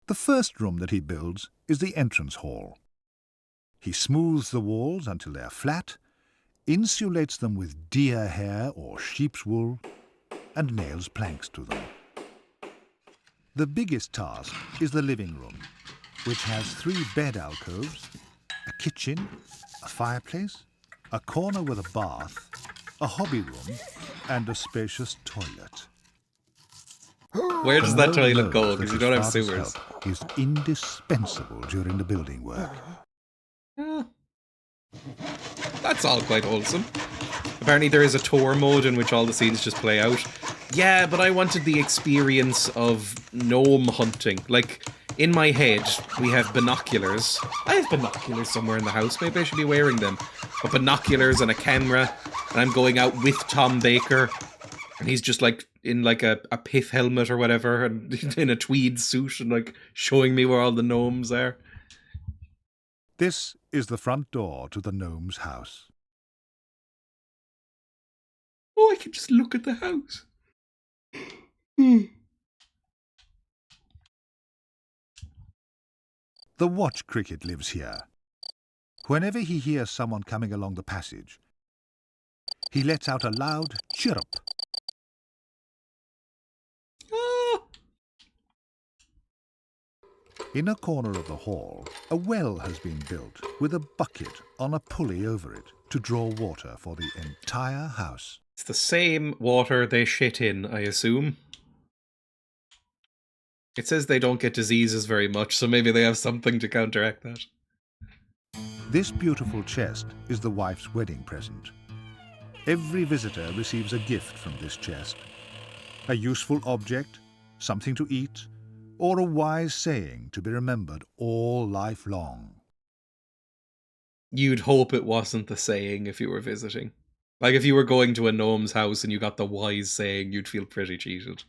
The first room that he builds is the entrance hall. He smooths the walls until they are flat, insulates them with deer hair or sheep's wool, and nails planks to them. The biggest task is the living room, which has 3 bed alcoves, a kitchen, a fireplace, a corner with a bath, a hobby room, and a spacious toilet. Where does The that gnome toilet go? knows Because that you don't his have father's sewers. help is indispensable during the building work. Ah. That's all quite wholesome. Apparently there is a tour mode in which all the scenes just play out. Yeah, but I wanted the experience of gnome hunting. Like, in my head, we have binoculars. I have binoculars somewhere in the house. Maybe I should be wearing them. But binoculars and a camera, and I'm going out with Tom Baker, and he's just like in like a pith helmet or whatever, and in a tweed suit, and like showing me where all the gnomes are. This is the front door to the gnome's house. Oh, I can just look at the house. The watch cricket lives here. Whenever he hears someone coming along the passage, he lets out a loud chirrup. Ah. In a corner of the hall, a well has been built with a bucket on a pulley over it to draw water for the entire house. It's the same water they shit in, I assume. It says they don't get diseases very much, so maybe they have something to counteract that. This beautiful chest is the wife's wedding present. Every visitor receives a gift from this chest. A useful object, something to eat, or a wise saying to be remembered all life long. You'd hope it wasn't the saying if you were visiting. Like, if you were going to a gnome's house and you got the wise saying, you'd feel pretty cheated.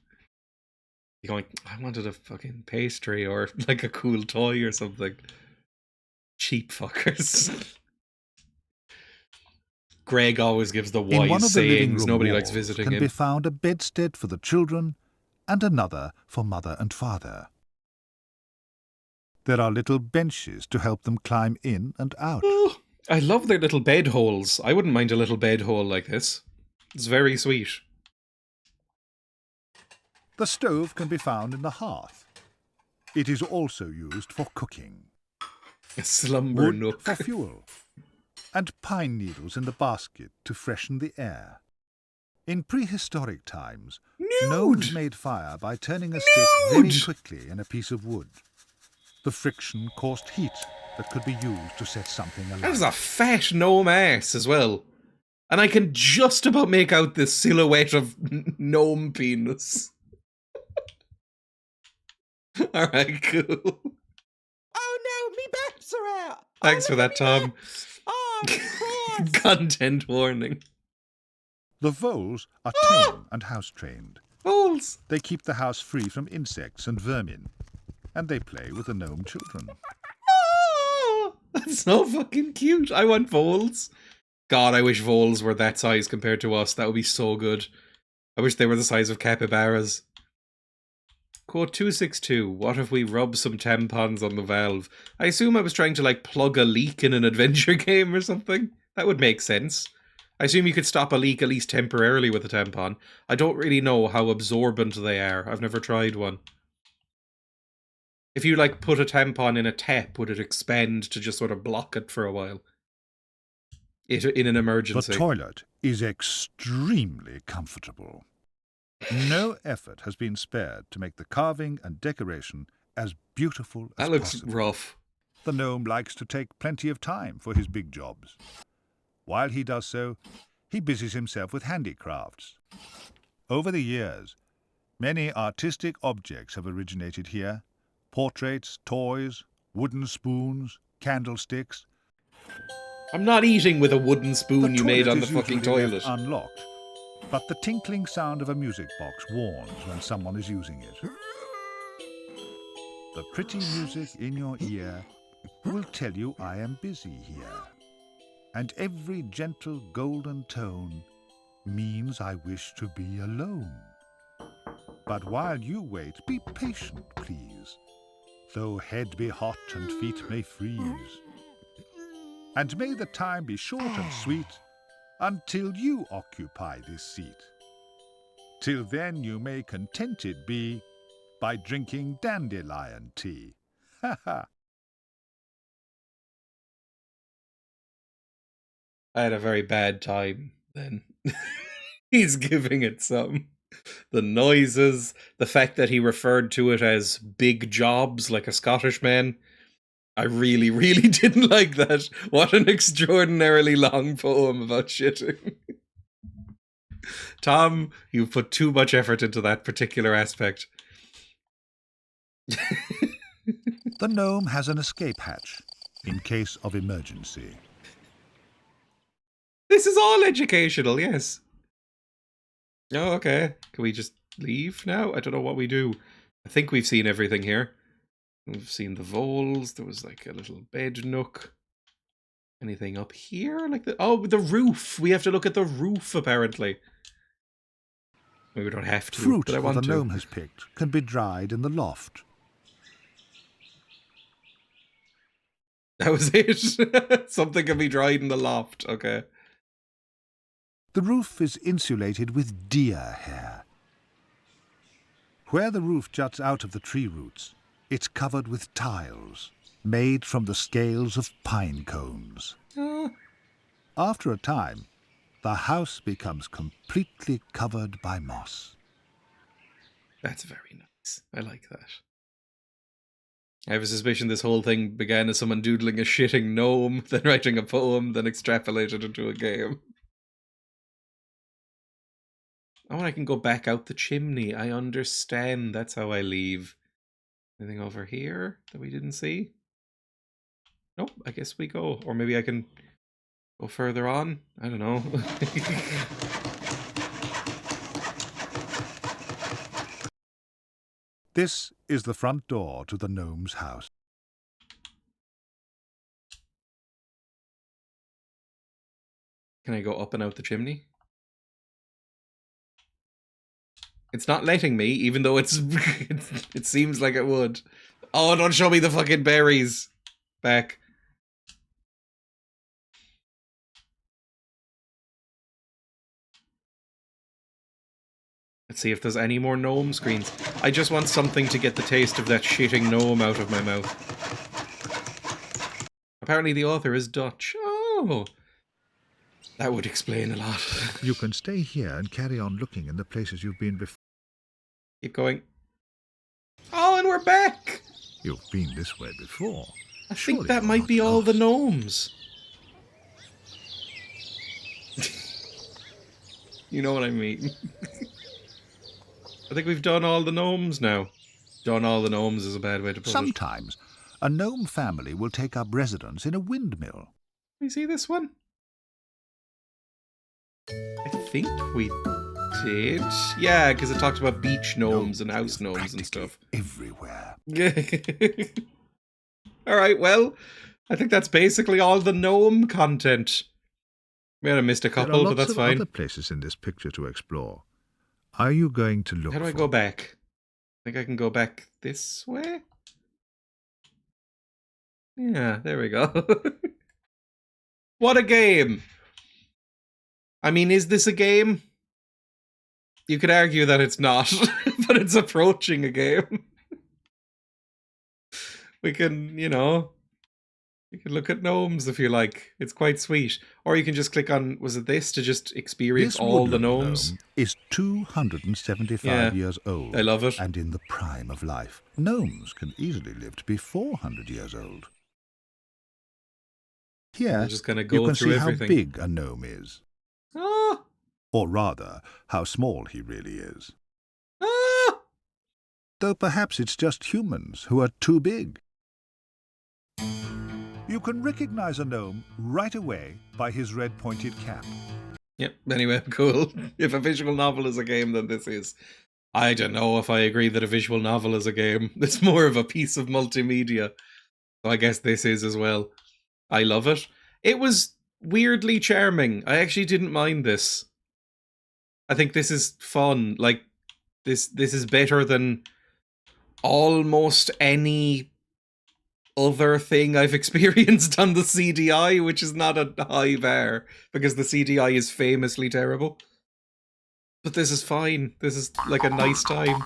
You're going, I wanted a fucking pastry or like a cool toy or something. Cheap fuckers. Greg always gives the In one wise of the living sayings. room Nobody likes walls visiting can him. be found a bedstead for the children and another for mother and father. There are little benches to help them climb in and out. Oh, I love their little bed holes. I wouldn't mind a little bed hole like this. It's very sweet. The stove can be found in the hearth. It is also used for cooking. A slumber Wood nook. for fuel. And pine needles in the basket to freshen the air. In prehistoric times, gnomes made fire by turning a stick very quickly in a piece of wood. The friction caused heat that could be used to set something alight. That is a fat gnome ass as well. And I can just about make out the silhouette of gnome penis. Alright, cool. Oh no, me baps are out. Thanks for that, Tom. Oh, Christ. Content warning. The voles are tame and house-trained. Holes. They keep the house free from insects and vermin, and they play with the gnome children. Oh, that's so fucking cute. I want voles. God, I wish voles were that size compared to us. That would be so good. I wish they were the size of capybaras. Quote 262, what if we rub some tampons on the valve? I assume I was trying to, like, plug a leak in an adventure game or something. That would make sense. I assume you could stop a leak at least temporarily with a tampon. I don't really know how absorbent they are. I've never tried one. If you, like, put a tampon in a tap, would it expand to just sort of block it for a while? In an emergency. The toilet is extremely comfortable. No effort has been spared to make the carving and decoration as beautiful as That looks possible. rough. The gnome likes to take plenty of time for his big jobs. While he does so, he busies himself with handicrafts. Over the years, many artistic objects have originated here, Portraits, toys, wooden spoons, candlesticks. I'm not eating with a wooden The spoon you made toilet on the is fucking usually toilet. left unlocked, but the tinkling sound of a music box warns when someone is using it. The pretty music in your ear will tell you I am busy here, and every gentle golden tone means I wish to be alone. But while you wait, be patient, please, though head be hot and feet may freeze. And may the time be short and sweet until you occupy this seat. Till then you may contented be by drinking dandelion tea. Ha ha! I had a very bad time then. He's giving it some. The noises, the fact that he referred to it as big jobs like a Scottish man. I really, really didn't like that. What an extraordinarily long poem about shitting. Tom, you put too much effort into that particular aspect. The gnome has an escape hatch in case of emergency. This is all educational, yes. Oh, okay. Can we just leave now? I don't know what we do. I think we've seen everything here. We've seen the voles. There was like a little bed nook. Anything up here? Like the roof. We have to look at the roof, apparently. Maybe we don't have to, Fruit but I that want the to. gnome has picked can be dried in the loft. That was it. Something can be dried in the loft. Okay. The roof is insulated with deer hair. Where the roof juts out of the tree roots, it's covered with tiles made from the scales of pine cones. After a time, the house becomes completely covered by moss. That's very nice. I like that. I have a suspicion this whole thing began as someone doodling a shitting gnome, then writing a poem, then extrapolated into a game. Oh, and I can go back out the chimney. I understand. That's how I leave. Anything over here that we didn't see? Nope, I guess we go. Or maybe I can go further on. I don't know. This is the front door to the gnome's house. Can I go up and out the chimney? It's not letting me, even though it seems like it would. Oh, don't show me the fucking berries. Back. Let's see if there's any more gnome screens. I just want something to get the taste of that shitting gnome out of my mouth. Apparently the author is Dutch. Oh! That would explain a lot. You can stay here and carry on looking in the places you've been before. Keep going. Oh, and we're back! You've been this way before. I Surely think that you're might not be all the lost. gnomes. You know what I mean. I think we've done all the gnomes now. Done all the gnomes is a bad way to put it. Sometimes a gnome family will take up residence in a windmill. We see this one? I think we did. Yeah, because it talked about beach gnomes and house gnomes and stuff. Everywhere. Alright, well, I think that's basically all the gnome content. We had missed a There are couple, but lots that's of fine. other places in this picture to explore. Are you going to look How do I for go back? I think I can go back this way? Yeah, there we go. What a game! I mean, is this a game? You could argue that it's not, but it's approaching a game. We can, you know, you can look at gnomes if you like. It's quite sweet. Or you can just click on, was it this, to just experience This all the woodland gnomes? gnome is 275 Yeah, years old. I love it. And in the prime of life. Gnomes can easily live to be 400 years old. Here, We'll just kinda you go can through see everything. how big a gnome is. Ah! Or rather, how small he really is. Ah! though perhaps it's just humans who are too big. You can recognize a gnome right away by his red pointed cap. Yep, anyway, cool. If a visual novel is a game, then this is. I don't know if I agree that a visual novel is a game. It's more of a piece of multimedia. So I guess this is as well. I love it. It was weirdly charming. I actually didn't mind this. I think this is fun. Like, this is better than almost any other thing I've experienced on the CDI, which is not a high bar, because the CDI is famously terrible. But this is fine. This is like a nice time.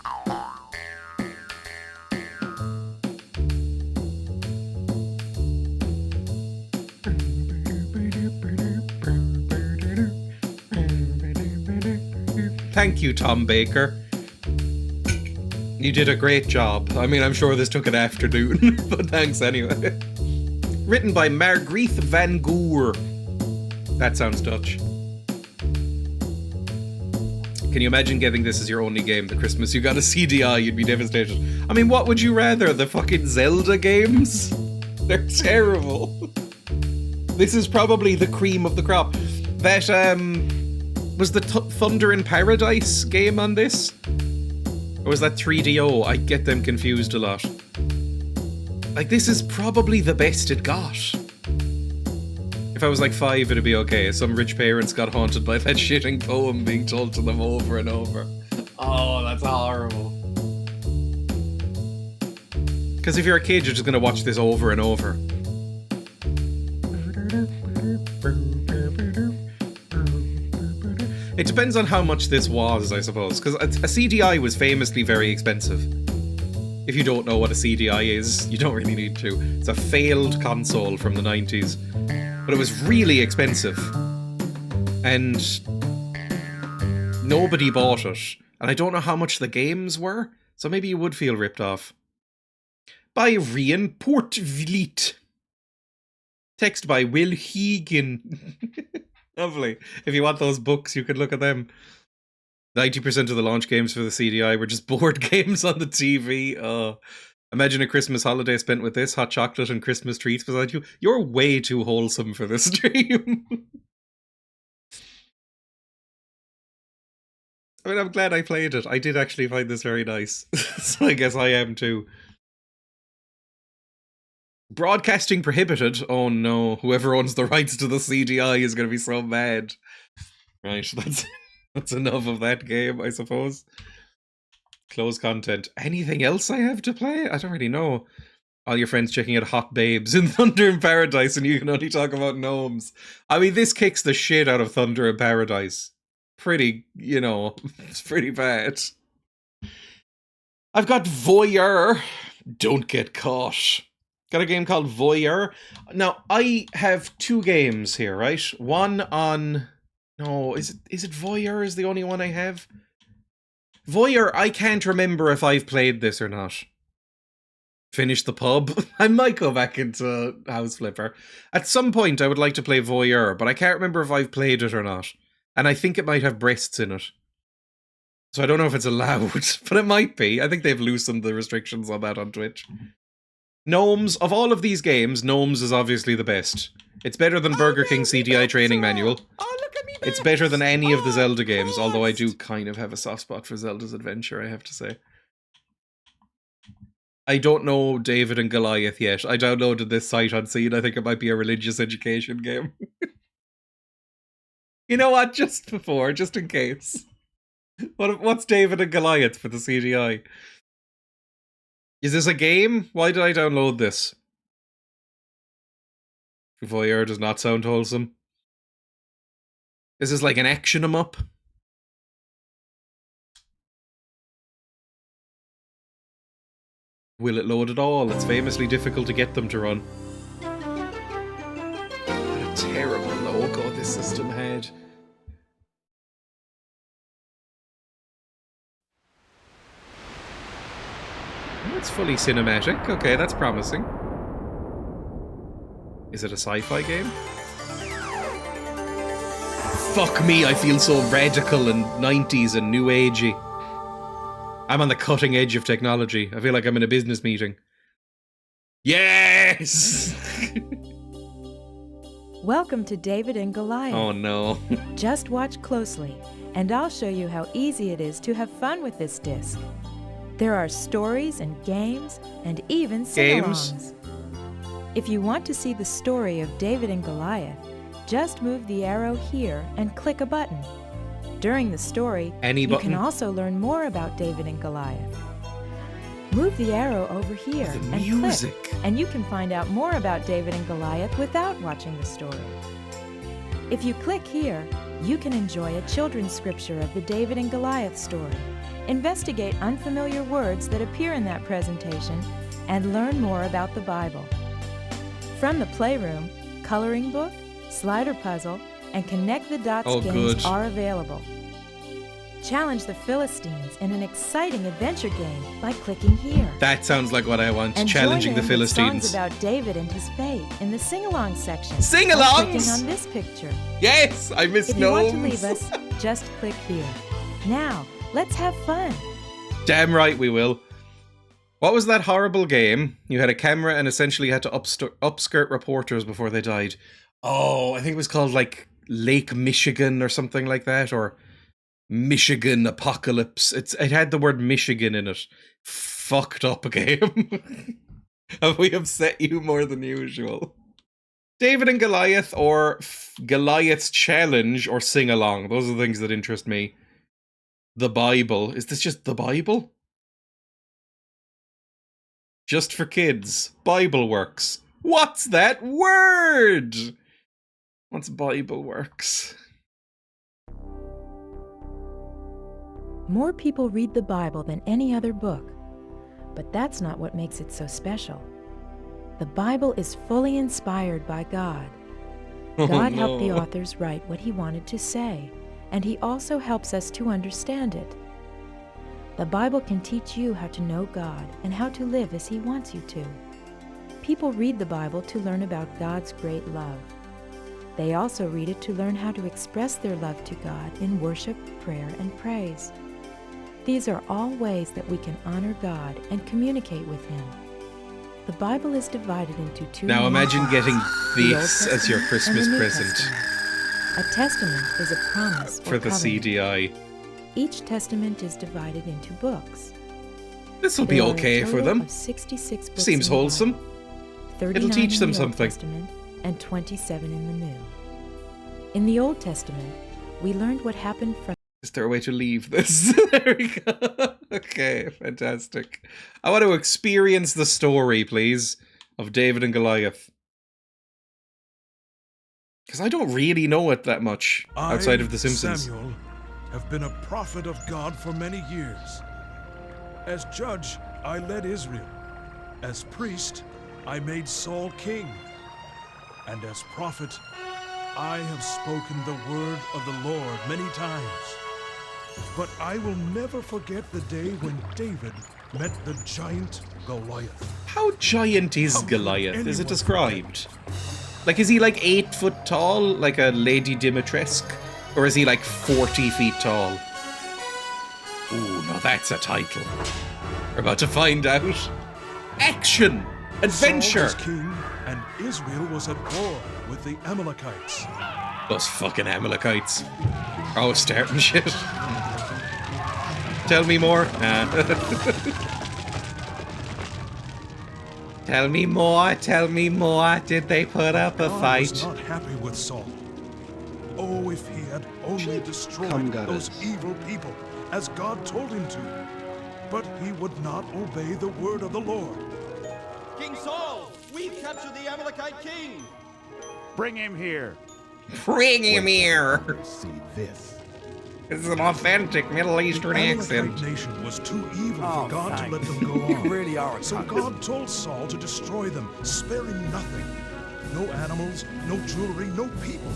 Thank you, Tom Baker. You did a great job. I mean, I'm sure this took an afternoon, but thanks anyway. Written by Margriet van Goor. That sounds Dutch. Can you imagine getting this as your only game the Christmas you got a CDI? You'd be devastated. I mean, what would you rather? The fucking Zelda games? They're terrible. This is probably the cream of the crop. That, was the Thunder in Paradise game on this? Or was that 3DO? I get them confused a lot. Like, this is probably the best it got. If I was like 5, it'd be okay. Some rich parents got haunted by that shitting poem being told to them over and over. Oh, that's horrible. Because if you're a kid, you're just going to watch this over and over. It depends on how much this was, I suppose, because a CDI was famously very expensive. If you don't know what a CDI is, you don't really need to. It's a failed console from the 90s. But it was really expensive. And nobody bought it. And I don't know how much the games were, so maybe you would feel ripped off. By Rian Portvliet. Text by Will Hegan. Lovely. If you want those books, you could look at them. 90% of the launch games for the CDI were just board games on the TV. Imagine a Christmas holiday spent with this, hot chocolate and Christmas treats beside you. You're way too wholesome for this stream. I mean, I'm glad I played it. I did actually find this very nice. So I guess I am too. Broadcasting prohibited. Oh no, whoever owns the rights to the CDI is going to be so mad. Right, that's enough of that game, I suppose. Close content. Anything else I have to play? I don't really know. All your friends checking out hot babes in Thunder in Paradise and you can only talk about gnomes. I mean, this kicks the shit out of Thunder in Paradise. Pretty, you know, it's pretty bad. I've got Voyeur. Don't get caught. Got a game called Voyeur. Now, I have 2 games here, right? One on... No, is it Voyeur is the only one I have? Voyeur, I can't remember if I've played this or not. Finish the pub. I might go back into House Flipper. At some point, I would like to play Voyeur, but I can't remember if I've played it or not. And I think it might have breasts in it. So I don't know if it's allowed, but it might be. I think they've loosened the restrictions on that on Twitch. Gnomes, of all of these games, Gnomes is obviously the best. It's better than Burger King CDI training manual. Oh, look at me. It's better than any of the Zelda games, although I do kind of have a soft spot for Zelda's Adventure, I have to say. I don't know David and Goliath yet. I downloaded this sight unseen. I think it might be a religious education game. You know what? Just before, just in case. What's David and Goliath for the CDI? Is this a game? Why did I download this? Voyeur does not sound wholesome. This is like an action 'em up. Will it load at all? It's famously difficult to get them to run. What a terrible logo this system had. It's fully cinematic. Okay, that's promising. Is it a sci-fi game? Fuck me, I feel so radical and 90s and new agey. I'm on the cutting edge of technology. I feel like I'm in a business meeting. Yes! Welcome to David and Goliath. Oh no. Just watch closely, and I'll show you how easy it is to have fun with this disc. There are stories and games, and even sing-alongs. If you want to see the story of David and Goliath, just move the arrow here and click a button. During the story, Any you button? can also learn more about David and Goliath. Move the arrow over here The and music. click, and you can find out more about David and Goliath without watching the story. If you click here, you can enjoy a children's scripture of the David and Goliath story, investigate unfamiliar words that appear in that presentation, and learn more about the Bible. From the playroom, coloring book, slider puzzle, and connect the dots Oh, games good. are available. Challenge the Philistines in an exciting adventure game by clicking here. That sounds like what I want. And Challenging join the in with Philistines. songs about David and his fate in the sing-along section. by Sing-alongs? clicking on this picture. Yes! I miss If you want to Gnomes. leave us, just click here. Now, let's have fun. Damn right we will. What was that horrible game? You had a camera and essentially had to upskirt reporters before they died. Oh, I think it was called like Lake Michigan or something like that, or Michigan Apocalypse. It had the word Michigan in it. Fucked up game. Have we upset you more than usual? David and Goliath, or Goliath's Challenge, or Sing Along. Those are the things that interest me. The Bible. Is this just the Bible? Just for kids. Bible Works. What's that word? What's Bible Works? More people read the Bible than any other book, but that's not what makes it so special. The Bible is fully inspired by God. God helped the authors write what he wanted to say, and he also helps us to understand it. The Bible can teach you how to know God and how to live as he wants you to. People read the Bible to learn about God's great love. They also read it to learn how to express their love to God in worship, prayer, and praise. These are all ways that we can honor God and communicate with him. The Bible is divided into two Now main imagine parts, getting the Old this as your Testament Christmas and the New present Testament. A testament is a promise or for the covenant. CDI. Each testament is divided into books. This will be There are a okay for total them. of 66 books Seems in the wholesome. Bible, 39 It'll teach in them the Old something. Testament, and 27 in the New. In the Old Testament, we learned what happened from Is there a way to leave this? There we go. Okay, fantastic. I want to experience the story, please, of David and Goliath. Because I don't really know it that much outside of The Simpsons. Samuel, have been a prophet of God for many years. As judge, I led Israel. As priest, I made Saul king. And as prophet, I have spoken the word of the Lord many times. But I will never forget the day when David met the giant Goliath. How giant is How could Goliath? Is anyone it described? Like, is he like 8 foot tall, like a Lady Dimitrescu? Or is he like 40 feet tall? Ooh, now that's a title. We're about to find out. Action! Adventure! Saul was king, and Israel was at war with the Amalekites. Those fucking Amalekites. Oh, starting shit. Tell me more. Tell me more, tell me more. Did they put up a God fight? was not happy with Saul. Oh, if he had only destroyed those evil people, as God told him to. But he would not obey the word of the Lord. King Saul, we've captured the Amalekite king. Bring him here. Bring him here. See this. This is an authentic Middle Eastern The accent. Amalekite nation was too evil for God to let them go on. really are. So God told Saul to destroy them, sparing nothing. No animals, no jewelry, no people.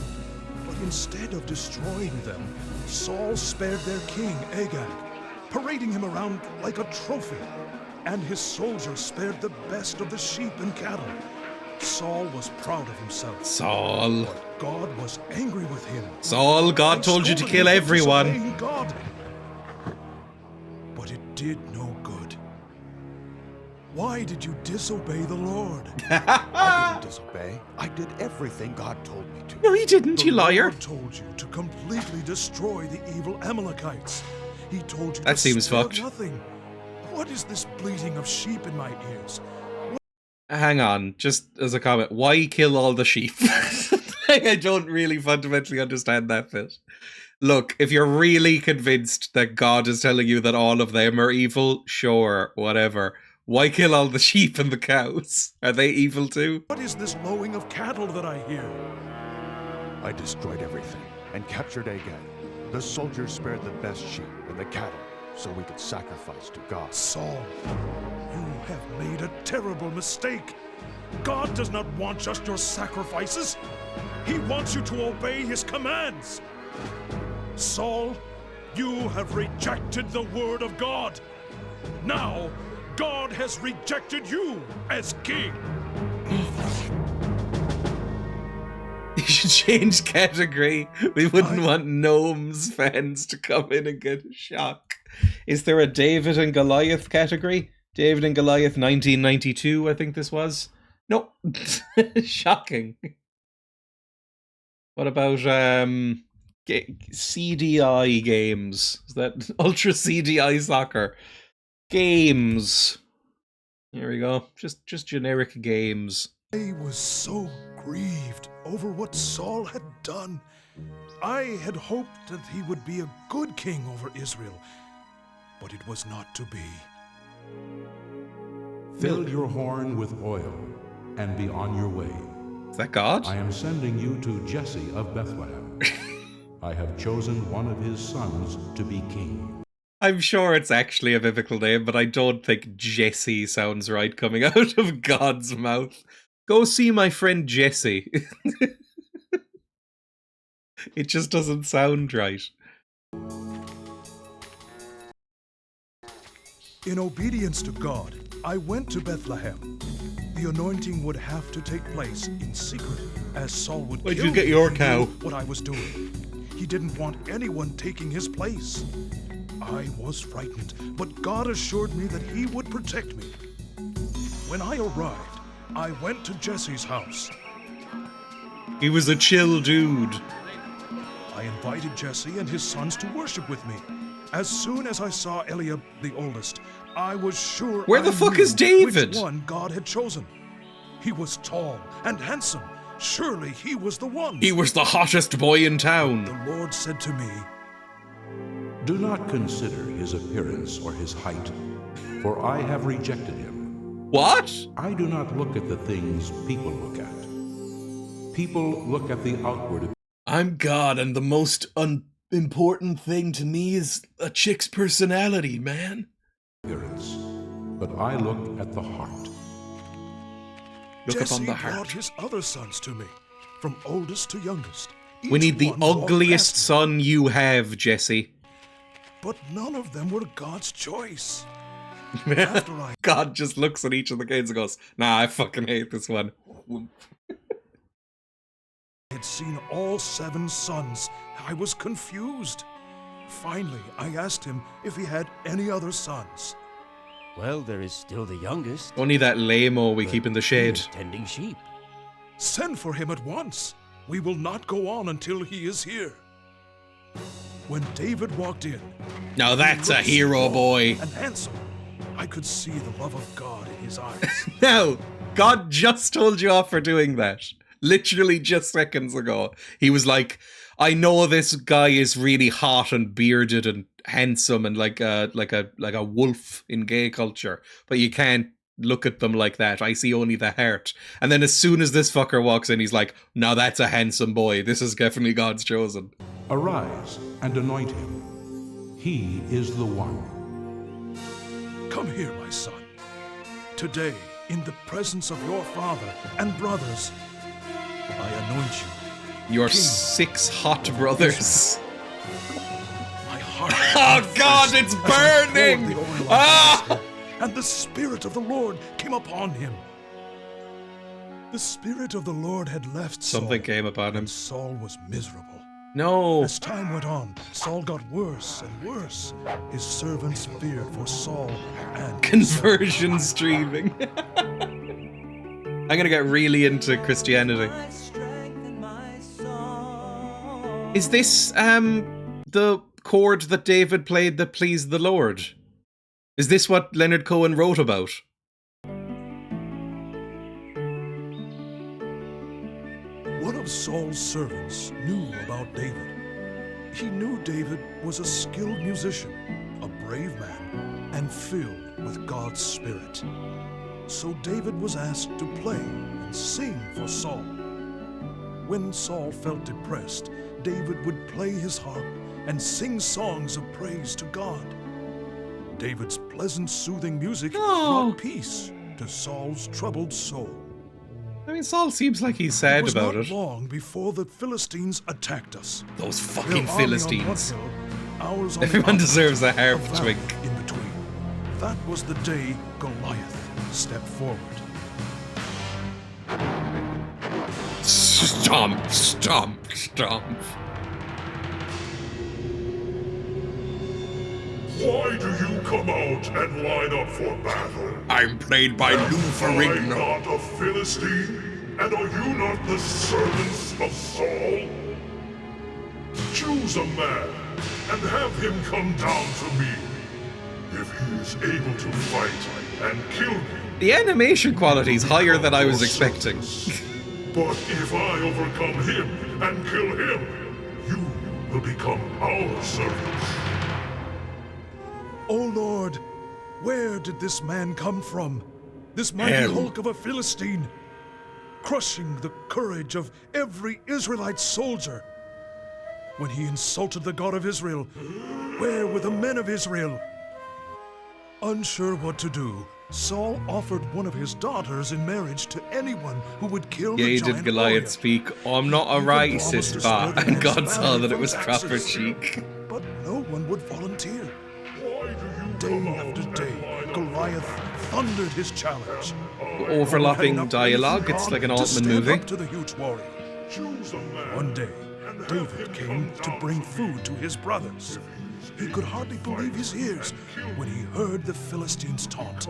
But instead of destroying them, Saul spared their king, Agag, parading him around like a trophy. And his soldiers spared the best of the sheep and cattle. Saul was proud of himself. Saul. God was angry with him. Saul, God and told you to scolded kill him for everyone. disobeying God. But it did no good. Why did you disobey the Lord? I didn't disobey. I did everything God told me to. No, he didn't, you The liar. Lord told you to completely destroy the evil Amalekites. He told you That to seems spare fucked. nothing. What is this bleating of sheep in my ears? Hang on, just as a comment, why kill all the sheep? I don't really fundamentally understand that bit. Look, if you're really convinced that God is telling you that all of them are evil, sure, whatever. Why kill all the sheep and the cows? Are they evil too? What is this lowing of cattle that I hear? I destroyed everything and captured Agag. The soldiers spared the best sheep and the cattle so we could sacrifice to God. Saul, you have made a terrible mistake. God does not want just your sacrifices. He wants you to obey his commands. Saul, you have rejected the word of God. Now, God has rejected you as king. You should change category. We wouldn't want Gnomes fans to come in and get a shock. Is there a David and Goliath category? David and Goliath 1992, I think this was. No. Shocking. What about CDI games? Is that Ultra CDI Soccer? Games. Here we go. Just generic games. I was so grieved over what Saul had done. I had hoped that he would be a good king over Israel, but it was not to be. Fill your horn with oil and be on your way. Is that God? I am sending you to Jesse of Bethlehem. I have chosen one of his sons to be king. I'm sure it's actually a biblical name, but I don't think Jesse sounds right coming out of God's mouth. Go see my friend Jesse. It just doesn't sound right. In obedience to God, I went to Bethlehem. The anointing would have to take place in secret, as Saul would Where'd kill you get me your if he cow? knew what I was doing. He didn't want anyone taking his place. I was frightened, but God assured me that he would protect me. When I arrived, I went to Jesse's house. He was a chill dude. I invited Jesse and his sons to worship with me. As soon as I saw Eliab, the oldest, I was sure Where the I fuck knew is David? which one God had chosen. He was tall and handsome. Surely he was the one. He was the hottest boy in town. The Lord said to me, Do not consider his appearance or his height, for I have rejected him. What? I do not look at the things people look at. People look at the outward I'm God, and the most unimportant thing to me is a chick's personality, man. appearance, but I look at the heart. Look up Jesse on the brought heart. his other sons to me, from oldest to youngest. We Each need the one walked ugliest past me, son you have, Jesse. but none of them were God's choice. After I God just looks at each of the kids and goes, nah, I fucking hate this one. had seen all 7 sons, I was confused. Finally, I asked him if he had any other sons. Well, there is still the youngest. Only that lame-o we but keep in the he shade. is tending sheep. Send for him at once. We will not go on until he is here. When David walked in, Now that's he a looked hero strong boy. and handsome. I could see the love of God in his eyes. No, God just told you off for doing that. Literally just seconds ago. He was like, I know this guy is really hot and bearded and handsome and like a wolf in gay culture, but you can't look at them like that. I see only the heart. And then as soon as this fucker walks in, he's like, now that's a handsome boy. This is definitely God's chosen. Arise and anoint him. He is the one. Come here, my son. Today, in the presence of your father and brothers, I anoint you. Your King. 6 hot brothers. My heart. Oh God, it's burning! Poured the oil on Ah! his head, and the Spirit of the Lord came upon him. The Spirit of the Lord had left Saul. Something came upon him. And Saul was miserable. No. As time went on, Saul got worse and worse. His servants feared for Saul and Conversion streaming. I'm gonna get really into Christianity. Is this the chord that David played that pleased the Lord? Is this what Leonard Cohen wrote about? One of Saul's servants knew about David. He knew David was a skilled musician, a brave man, and filled with God's Spirit. So David was asked to play and sing for Saul. When Saul felt depressed, David would play his harp and sing songs of praise to God. David's pleasant, soothing music brought peace to Saul's troubled soul. I mean, Saul seems like he's sad about it. It was not long before the Philistines attacked us. Those fucking Philistines. Ours on Everyone the deserves a harp valley twink. in between. That was the day Goliath stepped forward. Stomp, stomp, stomp. Why do you come out and line up for battle? I'm played by Lou Am I Ferrigno. not a Philistine? And are you not the servants of Saul? Choose a man and have him come down to me. If he is able to fight and kill me, The animation quality is higher than I was expecting. but if I overcome him and kill him, you will become our servants. Oh Lord, where did this man come from? This mighty Hell. hulk of a Philistine, crushing the courage of every Israelite soldier. When he insulted the God of Israel, where were the men of Israel? Unsure what to do, Saul offered one of his daughters in marriage to anyone who would kill the Yea, giant did Goliath Goliath. speak, "Oh, I'm not a Even promised racist, to spare but," the and man's God saw family that it from was proper taxes. cheek. But no one would volunteer. Why do you Day come out after and day, line up Goliath thundered his challenge. Overlapping dialogue, it's like an Altman movie. Up to the huge warrior. Choose a man. One day, and have David him came come to down bring me. food to his brothers. He could hardly believe his ears when he heard the Philistines taunt.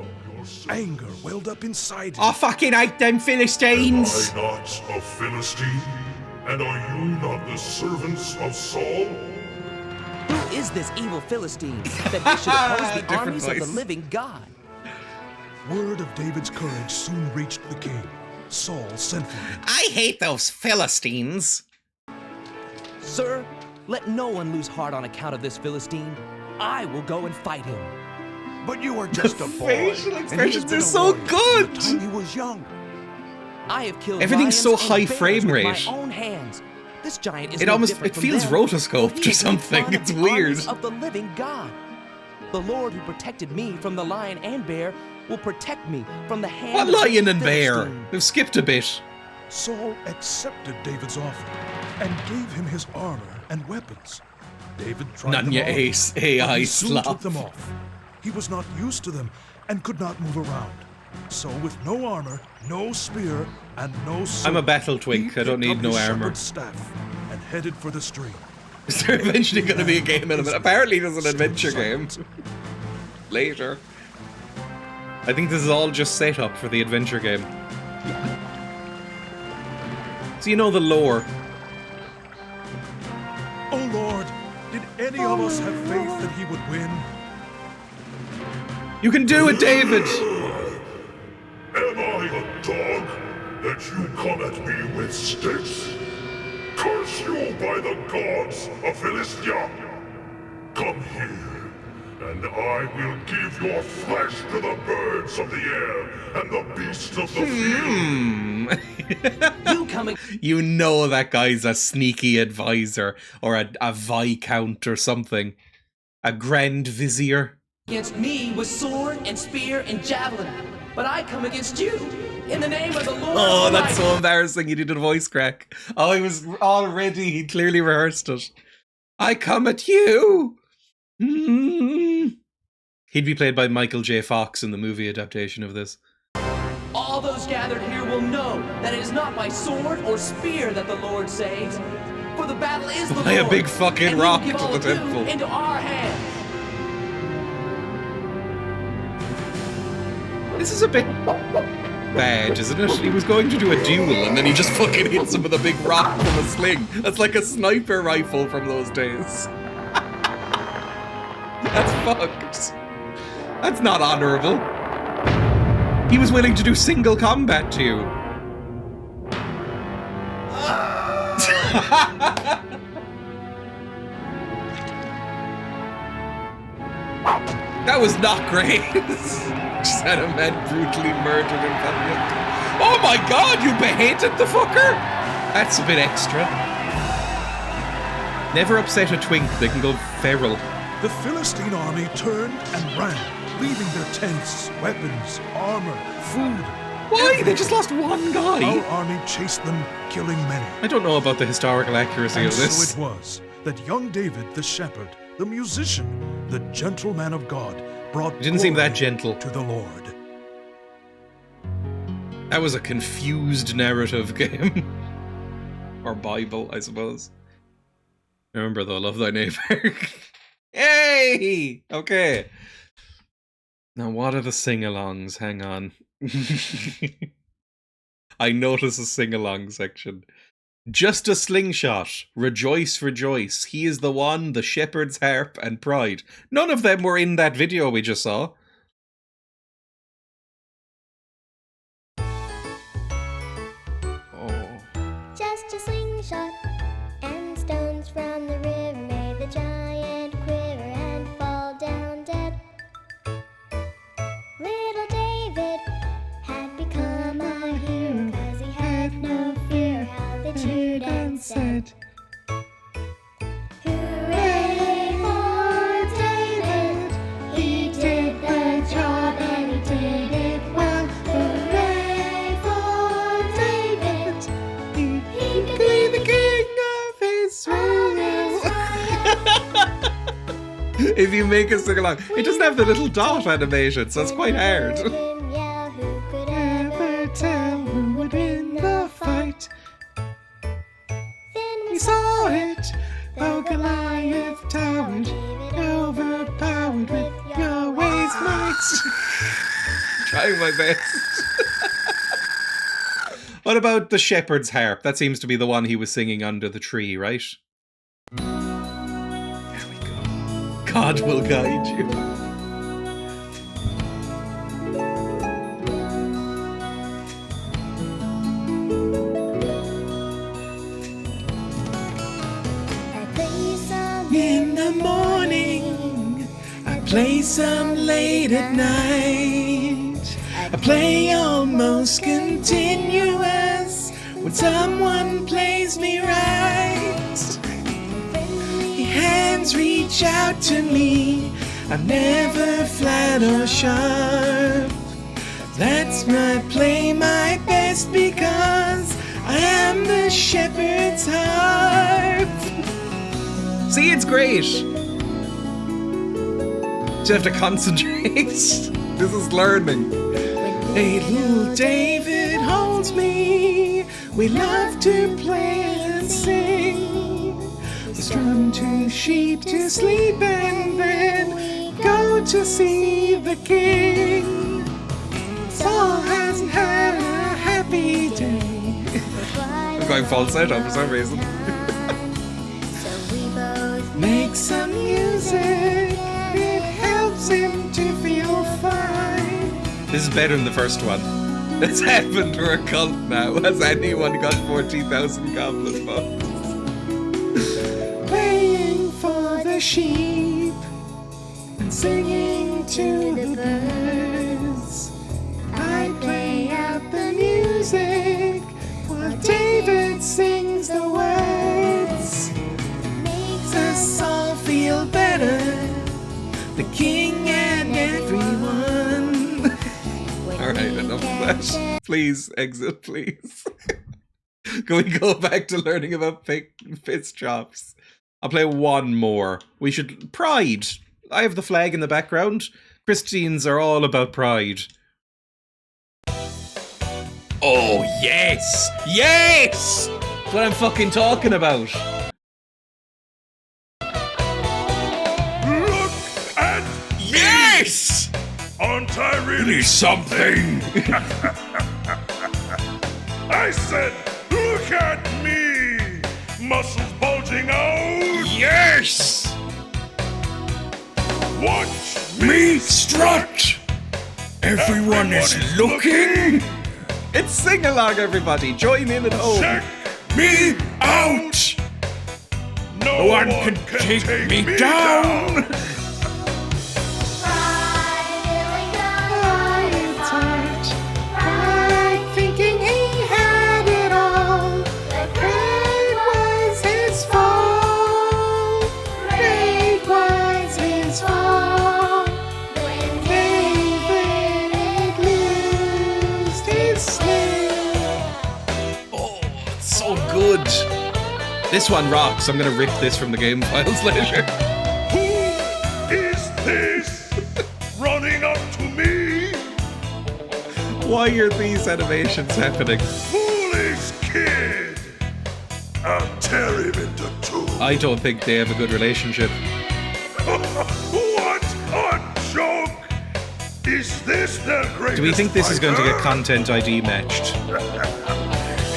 Anger welled up inside him. I fucking hate them Philistines! Am I not a Philistine? And are you not the servants of Saul? Who is this evil Philistine that he should oppose the Different armies of the voice. living God? Word of David's courage soon reached the king. Saul sent for him. I hate those Philistines. Sir, let no one lose heart on account of this Philistine. I will go and fight him. But you were just a boy. Facial and he's expressions been are a so warrior from good. the time he was young. I have killed Everything's so lions and high bears frame with rate. my own hands. This giant is It no almost- different it from feels them, rotoscoped for he or is in something. front of It's the weird. armies of the living God. The Lord who protected me from the lion and bear will protect me from the hand What of this lion and bear? Philistine. We've skipped a bit. Saul accepted David's offer and gave him his armor and weapons. David tried None them ya on, ace, but AI he soon slop. took them off. He was not used to them and could not move around. So with no armor, no spear, and no sword, I'm a battle twink. he I don't picked need up no his armor. shepherd's staff and headed for the stream. Is there eventually going to be a game element? Apparently there's an adventure game. Later. I think this is all just set up for the adventure game. So you know the lore. Oh Lord, did any of us have faith that he would win? You can do it, David! Am I a dog that you come at me with sticks? Curse you by the gods of Philistia! Come here, and I will give your flesh to the birds of the air and the beasts of the field. You coming? You know that guy's a sneaky advisor, or a viscount or something. A grand vizier. Against me with sword and spear and javelin, but I come against you in the name of the Lord. Oh, that's Almighty. so embarrassing. He did a voice crack. Oh, he was already, he clearly rehearsed it. I come at you. He'd be played by Michael J. Fox in the movie adaptation of this. All those gathered here will know that it is not by sword or spear that the Lord saves, For the battle is the By a Lord, big fucking and he rock will give to all the of you temple. into our hands. This is a bit bad, isn't it? He was going to do a duel and then he just fucking hits him with a big rock from a sling. That's like a sniper rifle from those days. That's fucked. That's not honorable. He was willing to do single combat to you. That was not great. Just had a man brutally murdered in public. Oh my god, you beheaded the fucker? That's a bit extra. Never upset a twink, they can go feral. The Philistine army turned and ran, leaving their tents, weapons, armor, food. Why? They just lost one guy. Our army chased them, killing many. I don't know about the historical accuracy And of this. so it was that young David, the shepherd, the musician, the gentleman of God, brought It didn't seem that glory gentle. to the Lord. That was a confused narrative game. Or Bible, I suppose. Remember though, love thy neighbor. Hey! Okay. Now what are the sing-alongs? Hang on. I notice a sing-along section. Just a slingshot. Rejoice, rejoice. He is the one, the shepherd's harp, and pride. None of them were in that video we just saw. Oh. Just a slingshot and stones from the river made the giant quiver and fall down dead. Little David had become a hero 'cause he had no fear how they cheered and said, "Hooray for David! He did the job and he did it well. Hooray for David! He could be the king of Israel." If you make a sing-along, it doesn't have the little dot animation, so it's quite hard. Yeah, who could ever tell who would win the fight? Then we saw it, though Goliath towered, overpowered with Yahweh's might. Trying my best. What about the shepherd's harp? That seems to be the one he was singing under the tree, right? There we go. God will guide you. I play some In the morning, I play some late at night. I play almost continuous when someone plays me right. friendly Hands reach out to me, I'm never flat or sharp. That's my play my best because I am the shepherd's harp. See, it's great. You have to concentrate. This is learning. Little David holds me. We love to play and sing. We strum to sheep to sleep and then go to see the king. Saul hasn't had a happy day. I'm going falsetto for some reason. So we both Make some music. It helps him to feel fine. This is better than the first one. It's happened to a cult now. Has anyone got 40,000 goblin bucks? Playing for the sheep and singing to the birds. I play out the music while David sings the words. Makes us all feel better, the king and everyone. Alright, enough of that. Please, exit, please. Can we go back to learning about fist chops? I'll play one more. We should... Pride! I have the flag in the background. Christians are all about pride. Oh, yes! Yes! That's what I'm fucking talking about. I really something? I said, look at me! Muscles bulging out! Yes! Watch me strut! Everyone is looking! It's sing along, everybody. Join in at home. Check me out! No one can take me down! Right, thinking he had it all. Great was his fall. Great was his fall. When David loosed his slave. Oh, it's so good. This one rocks. I'm gonna rip this from the game files later. Who is this running up to me? Why are these animations happening? Foolish kid! I'll tear him into two. I don't think they have a good relationship. What a joke! Is this their greatest Do we think this is going to get fighter? content ID matched?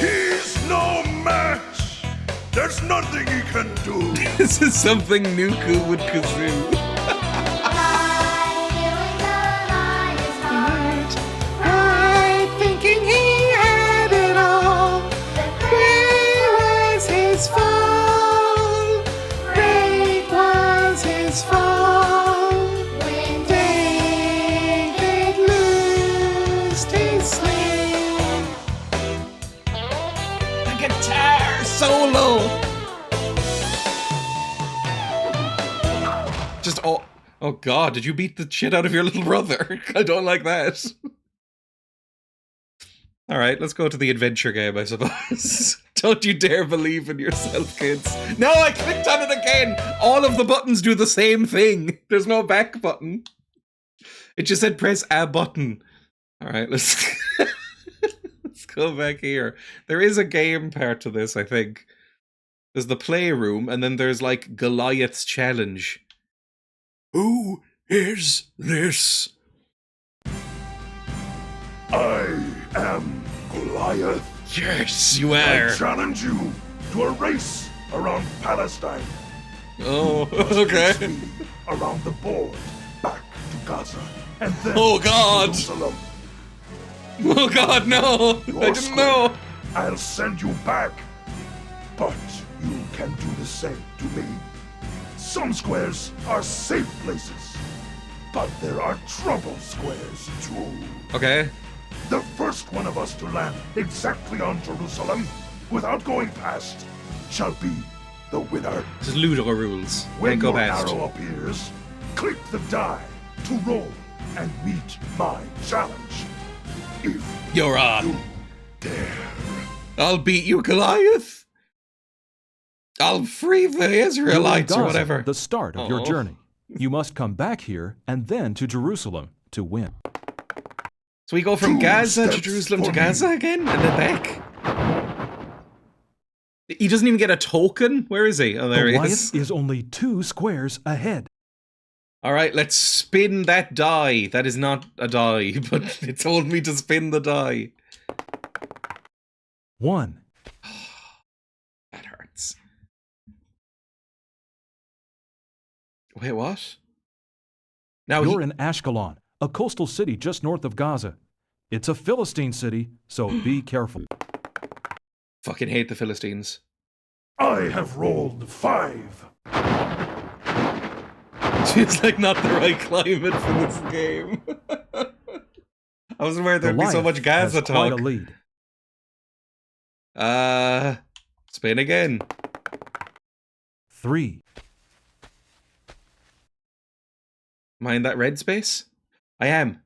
He's no match! There's nothing he can do! This is something Nuku would kazoo. Right, thinking he had it all. Great was his fall. Great was his fall. When David loosed his slave. The guitar solo. Just oh god, did you beat the shit out of your little brother? I don't like that. Alright, let's go to the adventure game, I suppose. Don't you dare believe in yourself, kids. No, I clicked on it again! All of the buttons do the same thing. There's no back button. It just said press a button. Alright, let's let's go back here. There is a game part to this, I think. There's the playroom, and then there's like Goliath's challenge. Who is this? I am Goliath. Yes, you I are. challenge you to a race around Palestine. Oh, okay. Chase me around the board, back to Gaza, and then Oh, God. to Jerusalem. Oh god, no! Your I didn't know! I'll send you back, but you can do the same to me. Some squares are safe places, but there are trouble squares too. Okay. The first one of us to land exactly on Jerusalem, without going past, shall be the winner. This is Ludo rules. When Can't go your past. arrow appears, click the die to roll and meet my challenge. If You're on. you dare. I'll beat you, Goliath! I'll free the Israelites Gaza, or whatever. The start of your journey. You must come back here and then to Jerusalem to win. So we go from 2 Gaza to steps Jerusalem to for Gaza me. again? And then back? He doesn't even get a token? Where is he? Oh, there he Goliath is. is only 2 squares ahead. Alright, let's spin that die. That is not a die, but it told me to spin the die. 1. That hurts. Wait, what? Now You're in Ashkelon, a coastal city just north of Gaza. It's a Philistine city, so be careful. Fucking hate the Philistines. I have rolled 5. It's like not the right climate for this game. I wasn't aware there'd be so much Goliath Gaza has quite talk. a lead. Spin again. 3. Am I in that red space? I am.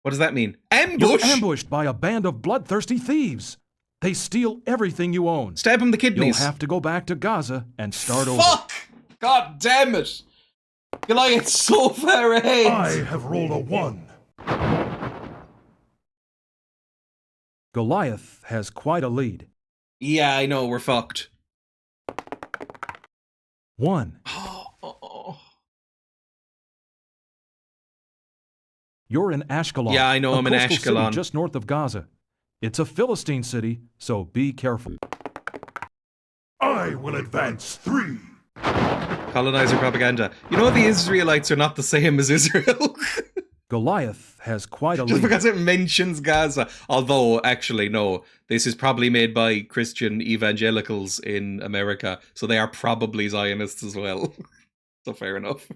What does that mean? You're Ambush! ambushed by a band of bloodthirsty thieves. They steal everything you own. Stab him in the You'll kidneys. have to go back to Gaza and start over. Fuck! God damn it! Goliath's so far ahead! I have rolled a 1. Goliath has quite a lead. Yeah, I know, we're fucked. 1. You're in Ashkelon. Yeah, I know, I'm in a coastal Ashkelon. city just north of Gaza. It's a Philistine city, so be careful. I will advance 3. Colonizer propaganda. You know the Israelites are not the same as Israel. Goliath has quite a Just lead. because it mentions Gaza. Although, actually, no. This is probably made by Christian evangelicals in America. So they are probably Zionists as well. So fair enough.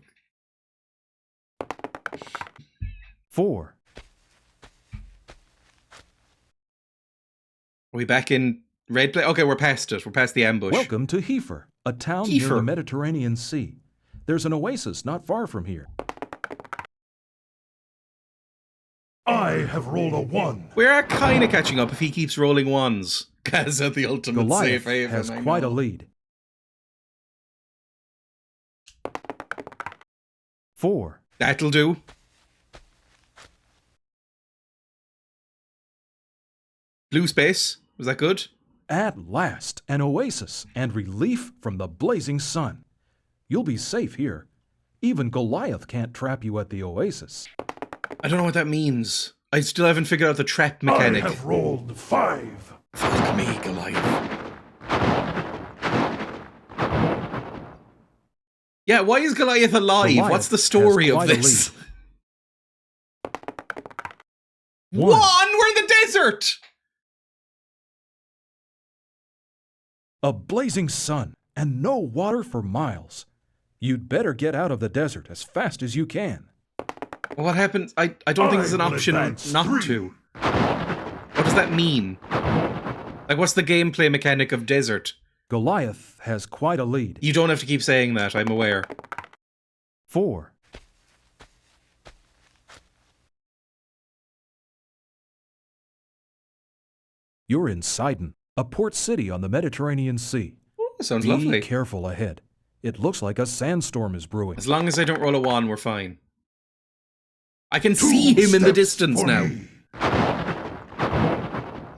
4. Are we back in red place? Okay, we're past it. We're past the ambush. Welcome to Heifer, a town near Heifer. the Mediterranean Sea. There's an oasis not far from here. I have rolled a 1. We are kind of catching up if he keeps rolling ones. Gaza, the ultimate Goliath safe haven. has I quite know. a lead. 4. That'll do. Blue space. Was that good? At last, an oasis and relief from the blazing sun. You'll be safe here. Even Goliath can't trap you at the oasis. I don't know what that means. I still haven't figured out the trap mechanic. I have rolled 5. Fuck me, Goliath. Yeah, why is Goliath alive? Goliath What's the story has of quite a this? lead. One! We're in the desert! A blazing sun and no water for miles. You'd better get out of the desert as fast as you can. What happens? I don't think there's an will option advance not 3. to. What does that mean? Like, what's the gameplay mechanic of desert? Goliath has quite a lead. You don't have to keep saying that, I'm aware. 4. You're in Sidon, a port city on the Mediterranean Sea. Ooh, sounds Be lovely. careful ahead. It looks like a sandstorm is brewing. As long as I don't roll a 1, we're fine. I can see him in the distance now.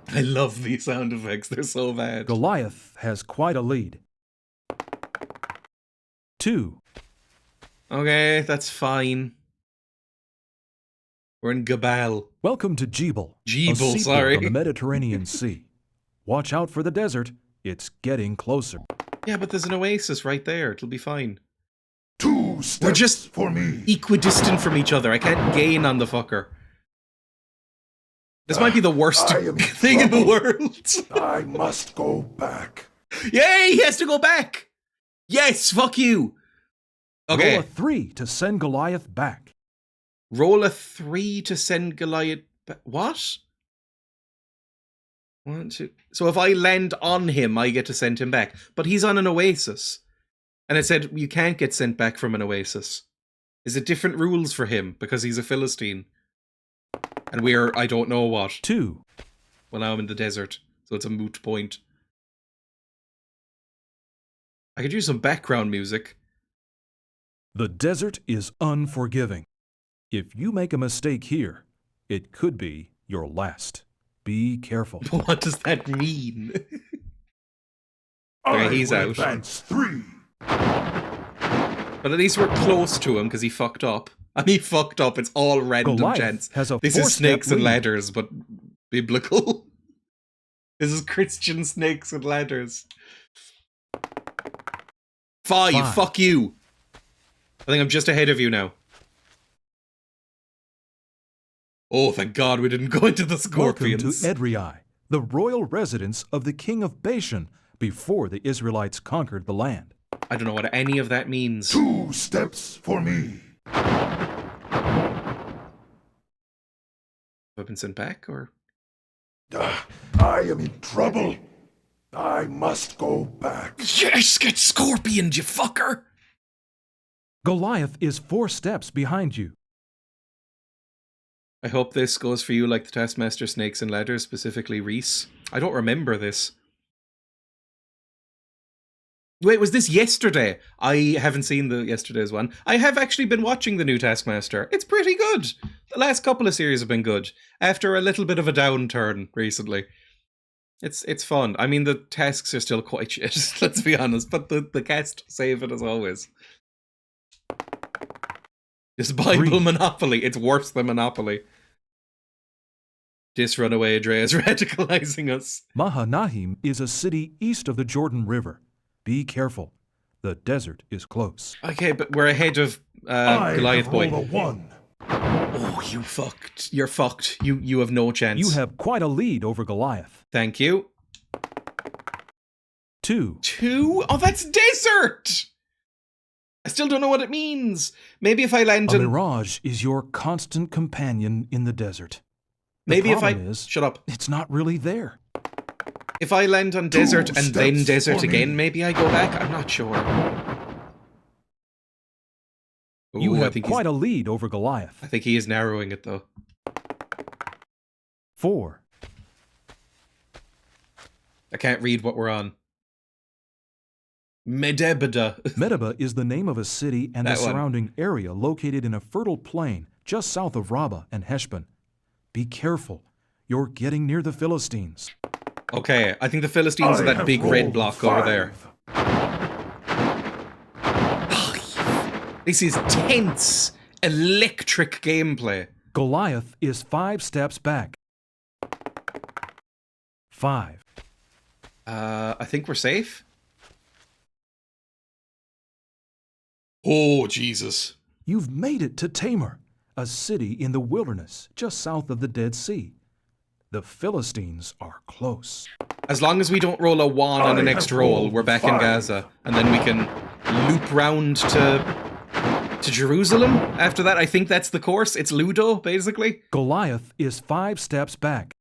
I love these sound effects, they're so bad. Goliath has quite a lead. 2. Okay, that's fine. We're in Gabal. Welcome to Jebel, Jebel, a seaport sorry. on the Mediterranean Sea. Watch out for the desert. It's getting closer. Yeah, but there's an oasis right there. It'll be fine. 2 steps We're just for me. equidistant from each other. I can't gain on the fucker. This might be the worst I am thing in the troubled. world. I must go back. Yay, he has to go back. Yes, fuck you. Okay. Roll a 3 to send Goliath back. Roll a 3 to send Goliath back. What? 1, 2. So if I land on him, I get to send him back. But he's on an oasis. And it said you can't get sent back from an oasis. Is it different rules for him because he's a Philistine? And we're, I don't know what. 2. Well, now I'm in the desert, so it's a moot point. I could use some background music. The desert is unforgiving. If you make a mistake here, it could be your last. Be careful. What does that mean? I Okay, he's will out. advance 3. But at least we're close to him because he fucked up. I mean, he fucked up. It's all random Goliath chance. has a This is 4-step snakes and lead. ladders, but biblical. This is Christian snakes and ladders. 5. 5. Fuck you. I think I'm just ahead of you now. Oh, thank God we didn't go into the scorpions. Welcome to Dreya, the royal residence of the king of Bashan before the Israelites conquered the land. I don't know what any of that means. 2 steps for me. Have I been sent back, or? I am in trouble. I must go back. Yes, get scorpioned, you fucker! Goliath is 4 steps behind you. I hope this goes for you like the Taskmaster Snakes and Ladders, specifically Reese. I don't remember this. Wait, was this yesterday? I haven't seen the yesterday's one. I have actually been watching the new Taskmaster. It's pretty good. The last couple of series have been good. After a little bit of a downturn recently. It's fun. I mean, the tasks are still quite shit, let's be honest. But the cast save it as always. This Bible 3. Monopoly. It's worse than Monopoly. This runaway Dreya is radicalizing us. Mahanaim is a city east of the Jordan River. Be careful. The desert is close. Okay, but we're ahead of Goliath boy. Roll a 1. Oh, you fucked. You're fucked. You have no chance. You have quite a lead over Goliath. Thank you. 2. 2? Oh, that's desert! I still don't know what it means. Maybe if I land A on... mirage is your constant companion in the desert. The Maybe if I... problem is, Shut up. it's not really there. If I land on desert and then steps desert for me. again, maybe I go back? I'm not sure. You Ooh, I have think quite a lead over Goliath. I think he is narrowing it, though. 4. I can't read what we're on. Medebada. Medeba is the name of a city and the That one. surrounding area located in a fertile plain just south of Rabbah and Heshbon. Be careful. You're getting near the Philistines. Okay, I think the Philistines are that big red block over there. This is tense, electric gameplay. Goliath is 5 steps back. 5. I think we're safe. Oh, Jesus. You've made it to Tamar, a city in the wilderness just south of the Dead Sea. The Philistines are close. As long as we don't roll a 1 on the next roll, we're back in Gaza. And then we can loop round to Jerusalem. After that, I think that's the course. It's Ludo, basically. Goliath is 5 steps back.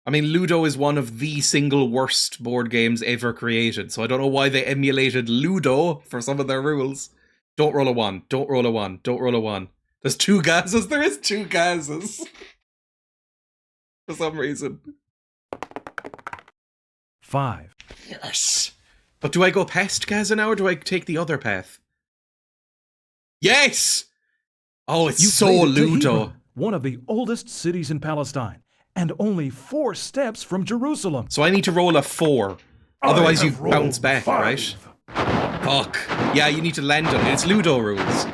I mean, Ludo is one of the single worst board games ever created, so I don't know why they emulated Ludo for some of their rules. Don't roll a 1. Don't roll a 1. Don't roll a 1. There's 2 Gazas. There is 2 Gazas. For some reason. 5. Yes. But do I go past Gaza now, or do I take the other path? Yes! Oh, it's You've so made it to Ludo. Hebron, one of the oldest cities in Palestine, and only 4 steps from Jerusalem. So I need to roll a 4. Otherwise you have bounce rolled back, 5. right? Fuck. Yeah, you need to land on it. It's Ludo rules.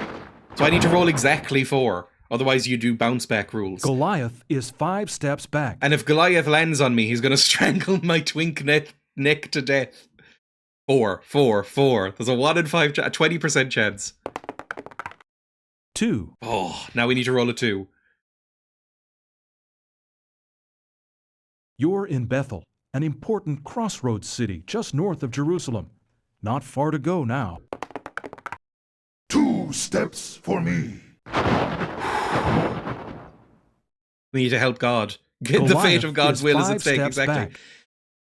So I need to roll exactly 4. Otherwise you do bounce back rules. Goliath is 5 steps back. And if Goliath lands on me, he's going to strangle my twink neck to death. 4. There's a 1 in 5 a 20% chance. 2. Oh, now we need to roll a 2. You're in Bethel, an important crossroads city just north of Jerusalem. Not far to go now. 2 steps for me. We need to help God. Get the fate of God's will is at stake. Exactly. Back.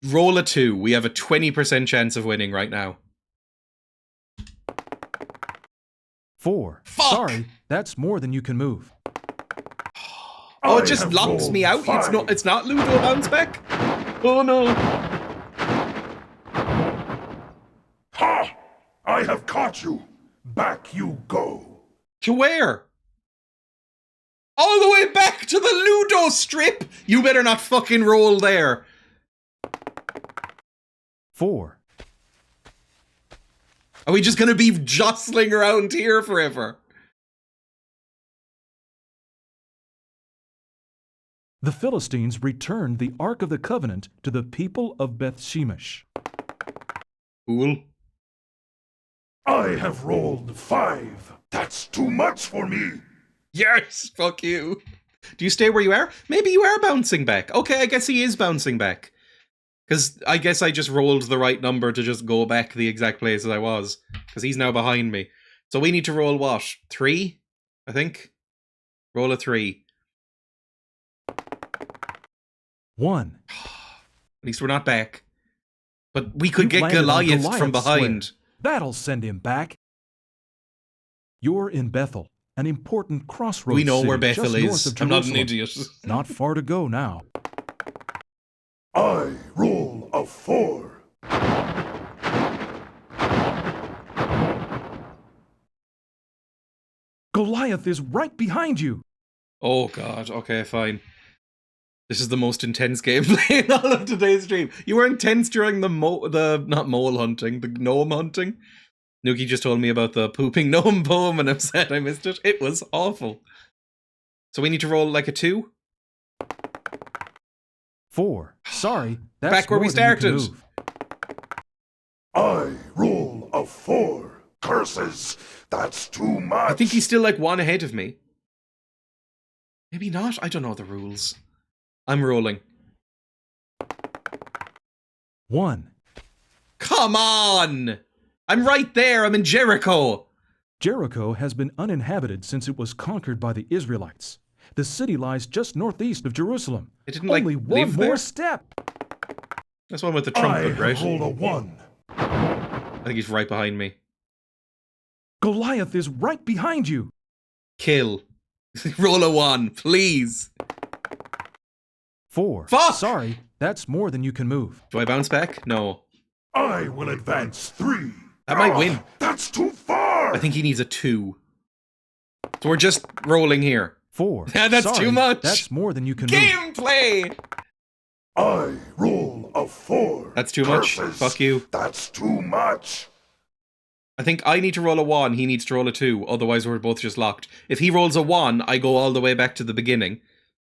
Roll a 2. We have a 20% chance of winning right now. 4. Fuck! Sorry, that's more than you can move. Oh, it just locks me out. It's not Ludo bounce back. Oh no. Ha! I have caught you. Back you go. To where? All the way back to the Ludo strip. You better not fucking roll there. 4. Are we just gonna be jostling around here forever? The Philistines returned the Ark of the Covenant to the people of Beth-Shemesh. Cool. I have rolled 5. That's too much for me. Yes, fuck you. Do you stay where you are? Maybe you are bouncing back. Okay, I guess he is bouncing back. Because I guess I just rolled the right number to just go back the exact place as I was. Because he's now behind me. So we need to roll what? 3? I think? Roll a 3. 1. At least we're not back. But we could You've get landed on Goliath Goliath's from behind. square. That'll send him back. You're in Bethel, an important crossroads We know city where Bethel just north is. of I'm not an Jerusalem. idiot. Not far to go now. I roll a 4. Goliath is right behind you. Oh god, okay, fine. This is the most intense gameplay in all of today's stream. You were intense during the not mole hunting, the gnome hunting. Nuki just told me about the pooping gnome poem and I'm sad I missed it. It was awful. So we need to roll like a 2? 4. Sorry, that's Back where we more than you can started. move. I roll a 4. Curses! That's too much! I think he's still like 1 ahead of me. Maybe not. I don't know the rules. I'm rolling. 1. Come on! I'm right there. I'm in Jericho. Jericho has been uninhabited since it was conquered by the Israelites. The city lies just northeast of Jerusalem. It didn't Only like one live more there? step. That's one with the I trumpet, have right? rolled a 1. I think he's right behind me. Goliath is right behind you. Kill. Roll a 1, please. 4. Fuck! Sorry, that's more than you can move. Do I bounce back? No. I will advance 3. That might win. That's too far! I think he needs a 2. So we're just rolling here. 4. Yeah, that's Sorry, too much. That's more than you can move. Gameplay! I roll a 4. That's too much. Curses. Fuck you. That's too much! I think I need to roll a 1, he needs to roll a 2, otherwise we're both just locked. If he rolls a 1, I go all the way back to the beginning.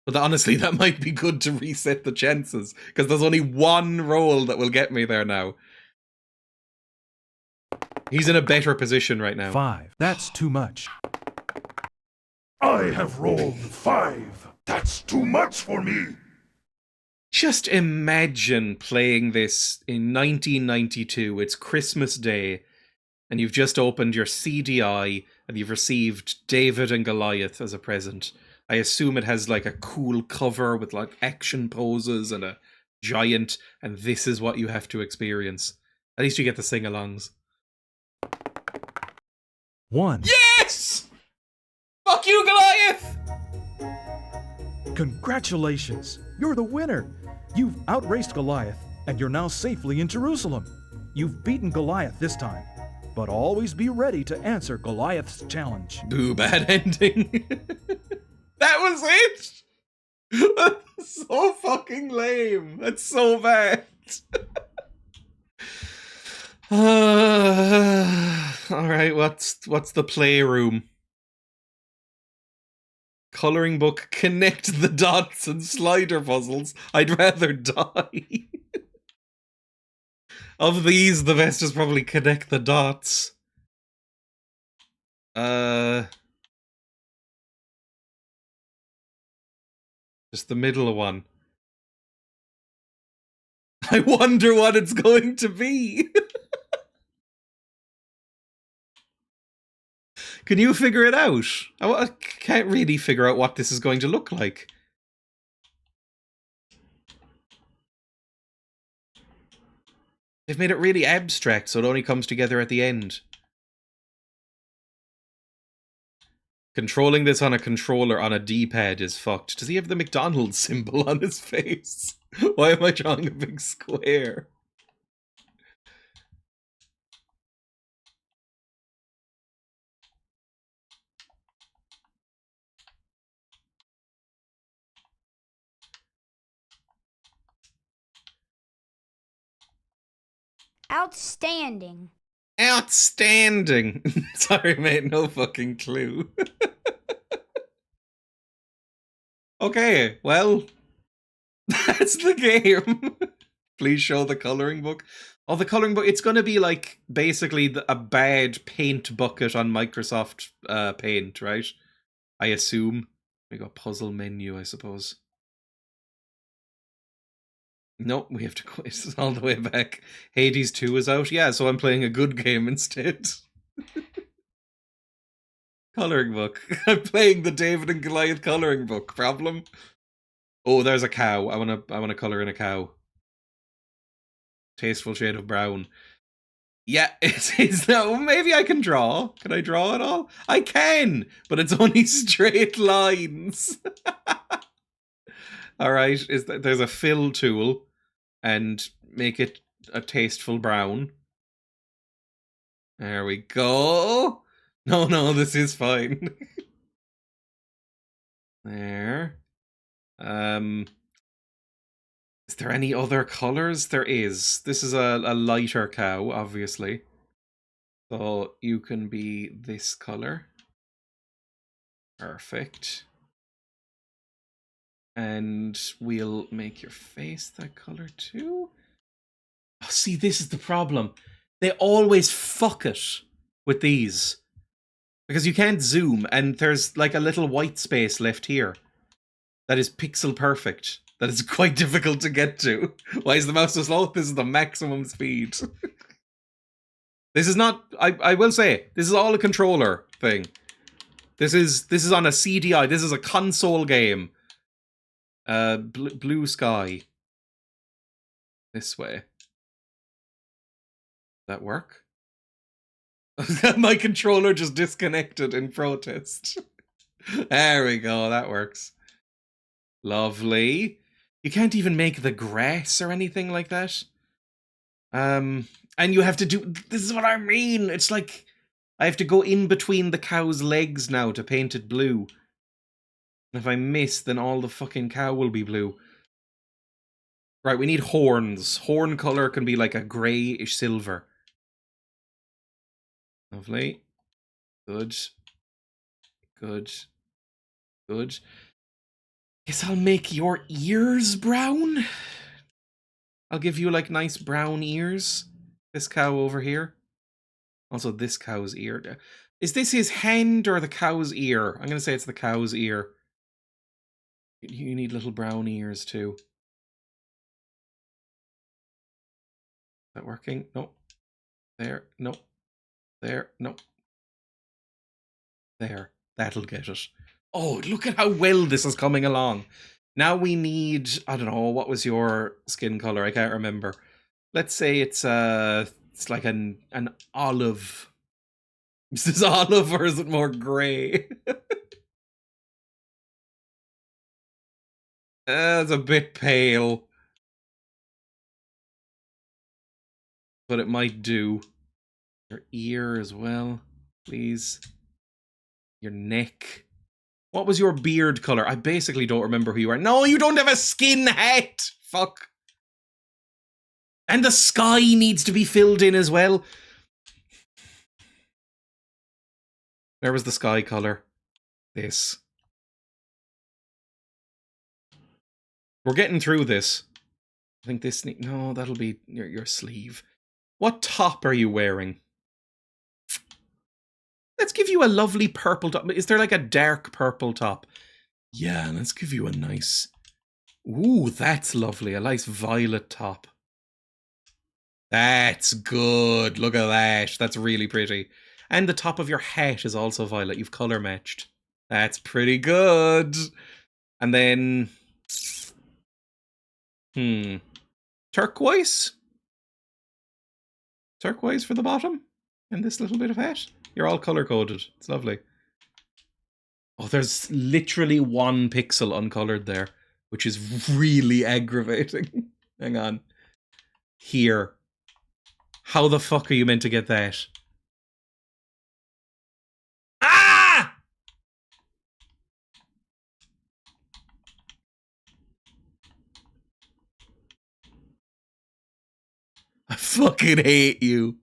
But honestly, that might be good to reset the chances, because there's only 1 roll that will get me there now. He's in a better position right now. 5. That's too much. I have rolled 5. That's too much for me! Just imagine playing this in 1992. It's Christmas Day, and you've just opened your CDI, and you've received David and Goliath as a present. I assume it has like a cool cover with like action poses and a giant, and this is what you have to experience. At least you get the sing-alongs. 1. Yes! Fuck you, Goliath! Congratulations! You're the winner! You've outraced Goliath, and you're now safely in Jerusalem. You've beaten Goliath this time, but always be ready to answer Goliath's challenge. Boo, bad ending. That was it? That's so fucking lame. That's so bad. Alright, what's the playroom? Coloring book, connect the dots and slider puzzles. I'd rather die. Of these, the best is probably connect the dots. Just the middle one. I wonder what it's going to be. Can you figure it out? I can't really figure out what this is going to look like. They've made it really abstract, so it only comes together at the end. Controlling this on a controller on a D-pad is fucked. Does he have the McDonald's symbol on his face? Why am I drawing a big square? Outstanding. Outstanding! Sorry, mate, no fucking clue. Okay, well, that's the game. Please show the coloring book. Oh, the coloring book, it's going to be like basically a bad paint bucket on Microsoft Paint, right? I assume. We got puzzle menu, I suppose. Nope, we have to quit all the way back. Hades 2 is out. Yeah, so I'm playing a good game instead. Coloring book. I'm playing the David and Goliath coloring book. Problem? Oh, there's a cow. I wanna color in a cow. Tasteful shade of brown. Yeah, it's no. Maybe I can draw. Can I draw at all? I can, but it's only straight lines. All right. There's a fill tool, and make it a tasteful brown. There we go. No, this is fine. There. Is there any other colors? There is. This is a lighter cow, obviously. So you can be this color. Perfect. And we'll make your face that color too. Oh, see, this is the problem. They always fuck it with these. Because you can't zoom, and there's like a little white space left here. That is pixel perfect. That is quite difficult to get to. Why is the mouse so slow? This is the maximum speed. This is not, I will say, this is all a controller thing. This is on a CDI. This is a console game. Blue sky. This way. That work? My controller just disconnected in protest. There we go, that works. Lovely. You can't even make the grass or anything like that. And you have to do, this is what I mean. It's like, I have to go in between the cow's legs now to paint it blue. And if I miss, then all the fucking cow will be blue. Right, we need horns. Horn color can be like a greyish silver. Lovely. Good. Good. Good. Guess I'll make your ears brown. I'll give you like nice brown ears. This cow over here. Also this cow's ear. Is this his hand or the cow's ear? I'm going to say it's the cow's ear. You need little brown ears too. Is that working? No. There. No. There. No. There. That'll get it. Oh, look at how well this is coming along. Now we need, I don't know, what was your skin color? I can't remember. Let's say it's like an olive. Is this olive or is it more grey? It's a bit pale. But it might do. Your ear as well, please. Your neck. What was your beard color? I basically don't remember who you are. No, you don't have a skin hat! Fuck. And the sky needs to be filled in as well. Where was the sky color? This. We're getting through this. I think this... No, that'll be your sleeve. What top are you wearing? Let's give you a lovely purple top. Is there like a dark purple top? Yeah, let's give you a nice... Ooh, that's lovely. A nice violet top. That's good. Look at that. That's really pretty. And the top of your hat is also violet. You've colour matched. That's pretty good. And then... Turquoise? Turquoise for the bottom? And this little bit of hat? You're all colour-coded. It's lovely. Oh, there's literally 1 pixel uncolored there, which is really aggravating. Hang on. Here. How the fuck are you meant to get that? Ah! I fucking hate you.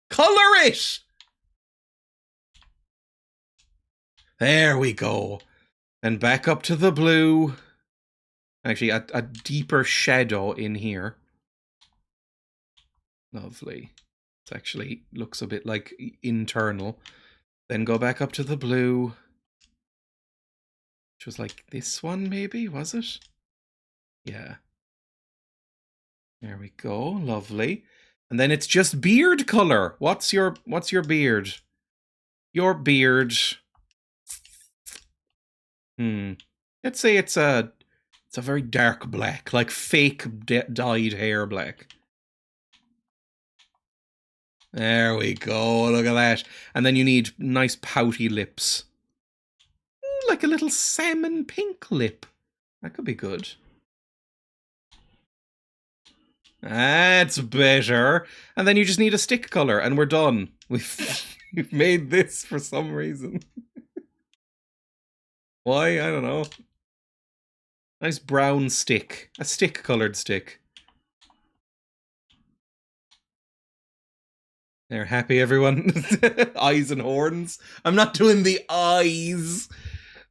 Color it! There we go. And back up to the blue. Actually, a deeper shadow in here. Lovely. It actually looks a bit like internal. Then go back up to the blue. Which was like this one, maybe? Was it? Yeah. There we go. Lovely. And then it's just beard color. What's your beard? Your beard. Let's say it's a very dark black, like fake dyed hair black. There we go. Look at that. And then you need nice pouty lips. Like a little salmon pink lip. That could be good. That's better. And then you just need a stick color and we're done. We've made this for some reason. Why? I don't know. Nice brown stick. A stick colored stick. They're happy, everyone. Eyes and horns. I'm not doing the eyes.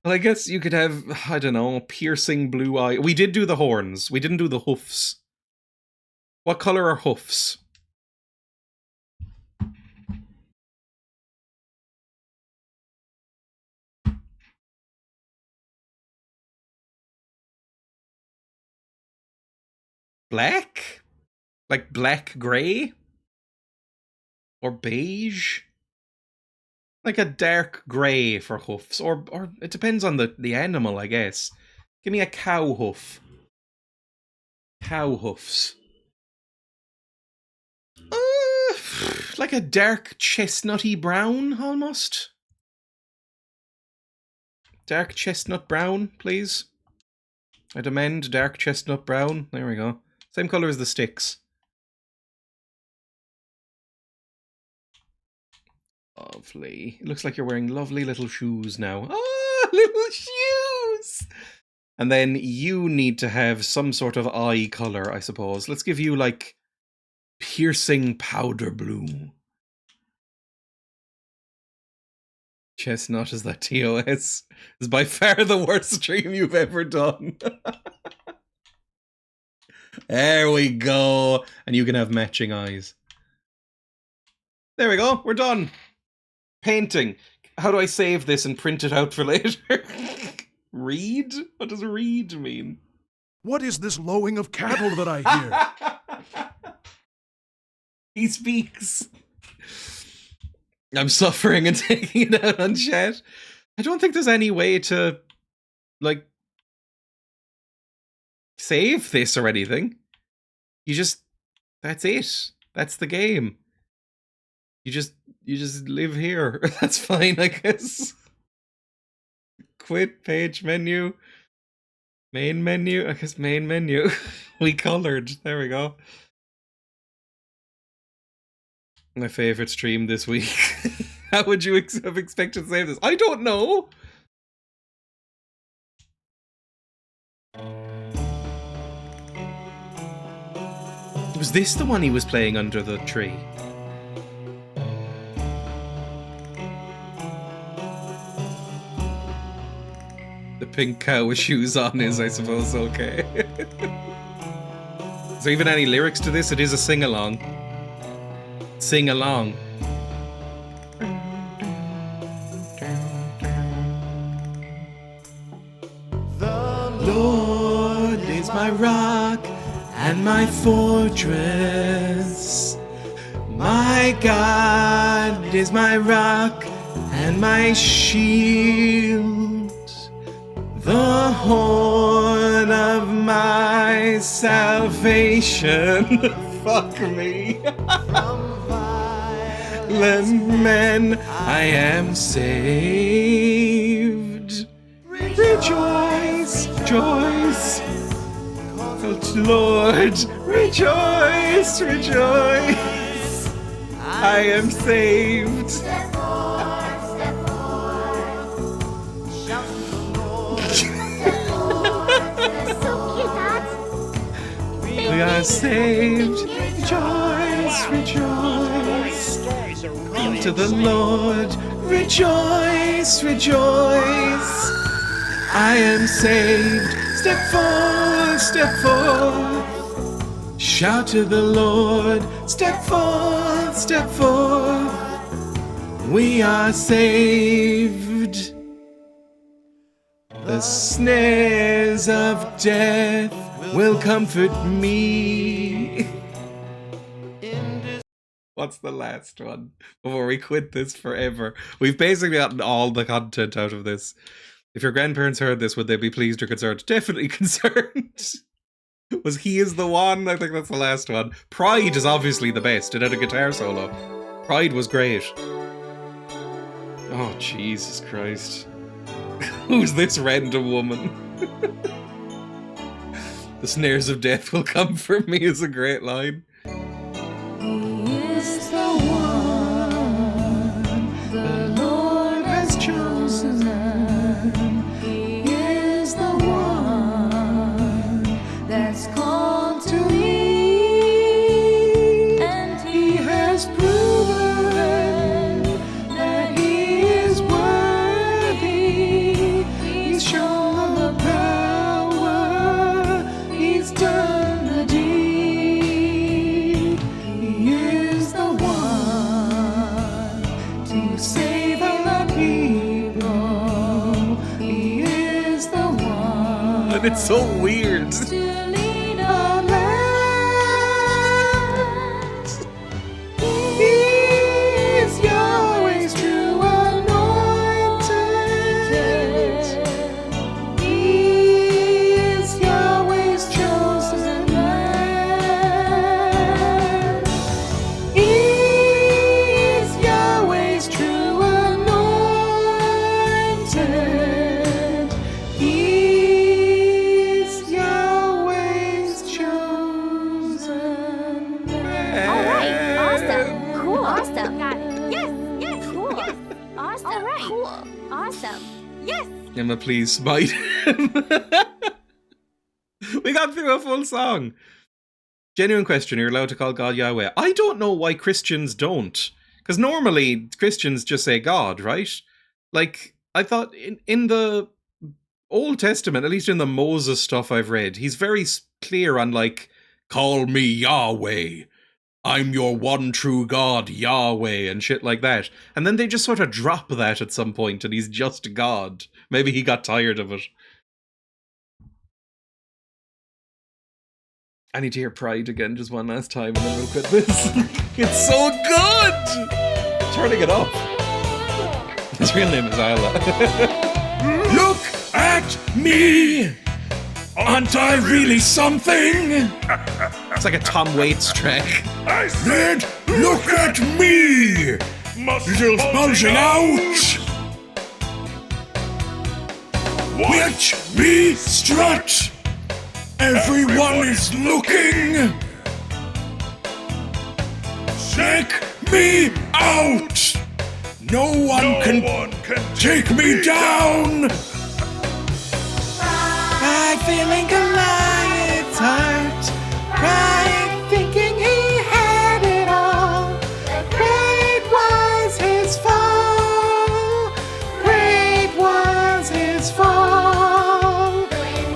Well, I guess you could have, I don't know, piercing blue eye. We did do the horns. We didn't do the hoofs. What color are hoofs? Black? Like black grey? Or beige? Like a dark grey for hoofs. Or it depends on the animal, I guess. Give me a cow hoof. Cow hoofs. Like a dark chestnutty brown, almost. Dark chestnut brown, please. I demand dark chestnut brown. There we go. Same colour as the sticks. Lovely. It looks like you're wearing lovely little shoes now. Oh, little shoes! And then you need to have some sort of eye colour, I suppose. Let's give you, like, piercing powder blue. Chestnut is that TOS. Is by far the worst stream you've ever done. There we go. And you can have matching eyes. There we go. We're done. Painting. How do I save this and print it out for later? Read? What does read mean? What is this lowing of cattle that I hear? He speaks. I'm suffering and taking it out on chat. I don't think there's any way to, like, save this or anything. You just, that's it. That's the game. You just live here. That's fine, I guess. Quit page menu. Main menu. I guess main menu. We colored. There we go. My favorite stream this week. How would you have expected to save this? I don't know. Was this the one he was playing under the tree? The pink cow with shoes on is, I suppose, okay. Is there even any lyrics to this? It is a sing-along. Sing along. The Lord is my rock and my fortress. My God is my rock and my shield. The horn of my salvation. Fuck me. Men, I am saved. Rejoice, rejoice, Lord, rejoice, rejoice. I am saved. We are saved. Rejoice, rejoice. Come to the Lord. Rejoice, rejoice. I am saved. Step forth, step forth. Shout to the Lord. Step forth, step forth. We are saved. The snares of death will comfort me. What's the last one before we quit this forever? We've basically gotten all the content out of this. If your grandparents heard this, would they be pleased or concerned? Definitely concerned. Was He Is the One? I think that's the last one. Pride is obviously the best. It had a guitar solo. Pride was great. Oh, Jesus Christ. Who's this random woman? The snares of death will come for me is a great line. He is the one the Lord has chosen. He is the one that's called to me, and He has proven and it's so weird. He's Yahweh's true anointed. He's Yahweh's chosen man. He's Yahweh's true anointed. He's Yahweh's chosen man. All right. Awesome. Cool. Awesome. Got it. Yes. Yes. Cool. Yes. Awesome. All right. Cool. Awesome. Yes. Emma, please smite him. We got through a full song. Genuine question, you're allowed to call God Yahweh. I don't know why Christians don't. Because normally Christians just say God, right? Like, I thought in the Old Testament, at least in the Moses stuff I've read, he's very clear on like, call me Yahweh. I'm your one true God, Yahweh, and shit like that. And then they just sort of drop that at some point and he's just God. Maybe he got tired of it. I need to hear Pride again just one last time and then we'll quit this. It's so good! Turning it up. His real name is Isla. Look at me! Aren't I really something? It's like a Tom Waits track. Ned, look at me! Little bulging out! Watch me strut! Everyone is looking! Check me out! No one can take me down! Pride feeling Goliath's heart. Pride thinking he had it all. Great was his fall. Great was his fall.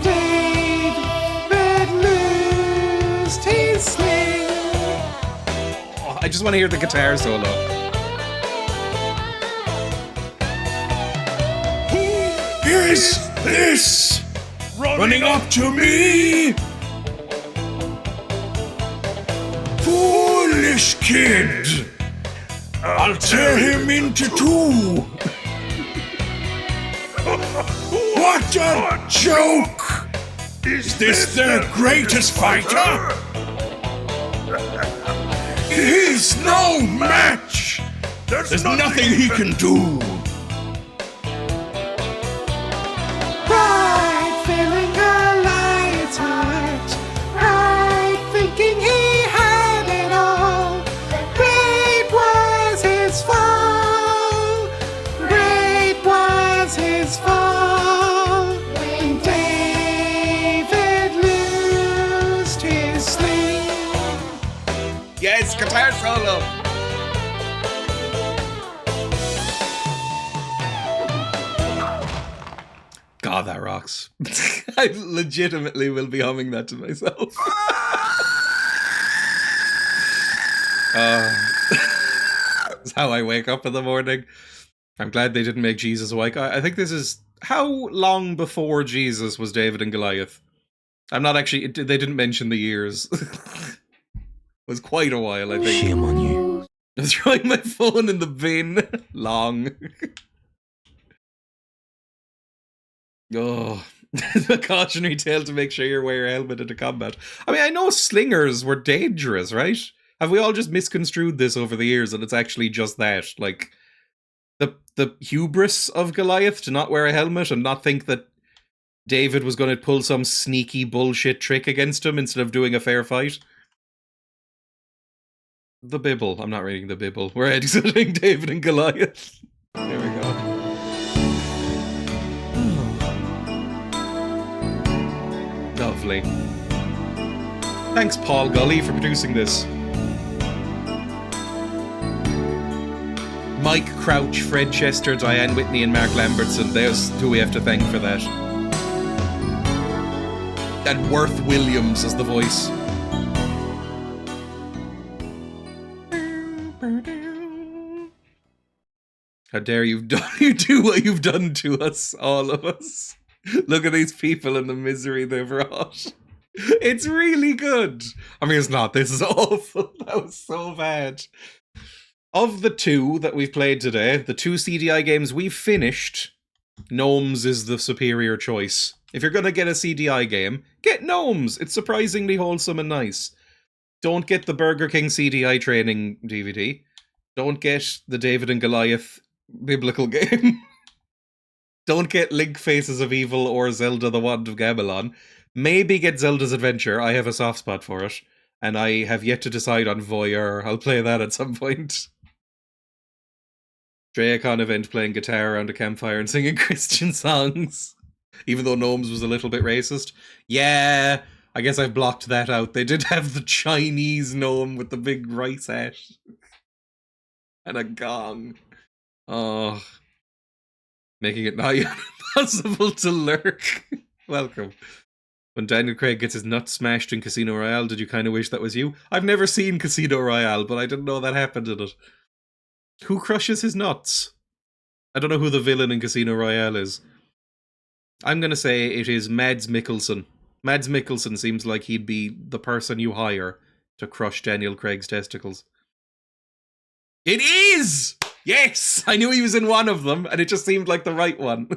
David loosed his sling. Oh, I just want to hear the guitar solo. Is this running up to me? Foolish kid! I'll tear him into two! What a joke! Is this their greatest fighter? He's no match! There's nothing he can do! Pride filling Goliath's heart. Pride thinking he had it all. Great was his fall. Great was his fall. When David loosed his sling. Yes, guitar solo. God, that rocks. I legitimately will be humming that to myself. That's how I wake up in the morning. I'm glad they didn't make Jesus awake. I think this is... How long before Jesus was David and Goliath? I'm not actually... They didn't mention the years. It was quite a while, I think. Shame on you. I was throwing my phone in the bin. Long. Oh, the cautionary tale to make sure you wear a helmet into combat. I mean, I know slingers were dangerous, right? Have we all just misconstrued this over the years and it's actually just that? Like, the hubris of Goliath to not wear a helmet and not think that David was going to pull some sneaky bullshit trick against him instead of doing a fair fight? The Bible. I'm not reading the Bible. We're exiting David and Goliath. There we go. Lovely. Thanks, Paul Gully, for producing this. Mike Crouch, Fred Chester, Diane Whitney, and Mark Lambertson. There's who we have to thank for that. And Worth Williams as the voice. How dare you do what you've done to us, all of us. Look at these people and the misery they've wrought. It's really good. I mean, it's not. This is awful. That was so bad. Of the two that we've played today, the two CDI games we've finished, Gnomes is the superior choice. If you're going to get a CDI game, get Gnomes. It's surprisingly wholesome and nice. Don't get the Burger King CDI training DVD. Don't get the David and Goliath biblical game. Don't get Link Faces of Evil or Zelda the Wand of Gamelon. Maybe get Zelda's Adventure. I have a soft spot for it. And I have yet to decide on Voyeur. I'll play that at some point. DreyaCon event playing guitar around a campfire and singing Christian songs. Even though Gnomes was a little bit racist. Yeah, I guess I've blocked that out. They did have the Chinese gnome with the big rice hat. And a gong. Oh. Making it nigh impossible to lurk. Welcome. When Daniel Craig gets his nuts smashed in Casino Royale, did you kind of wish that was you? I've never seen Casino Royale, but I didn't know that happened in it. Who crushes his nuts? I don't know who the villain in Casino Royale is. I'm going to say it is Mads Mikkelsen. Mads Mikkelsen seems like he'd be the person you hire to crush Daniel Craig's testicles. It is! Yes! I knew he was in one of them, and it just seemed like the right one.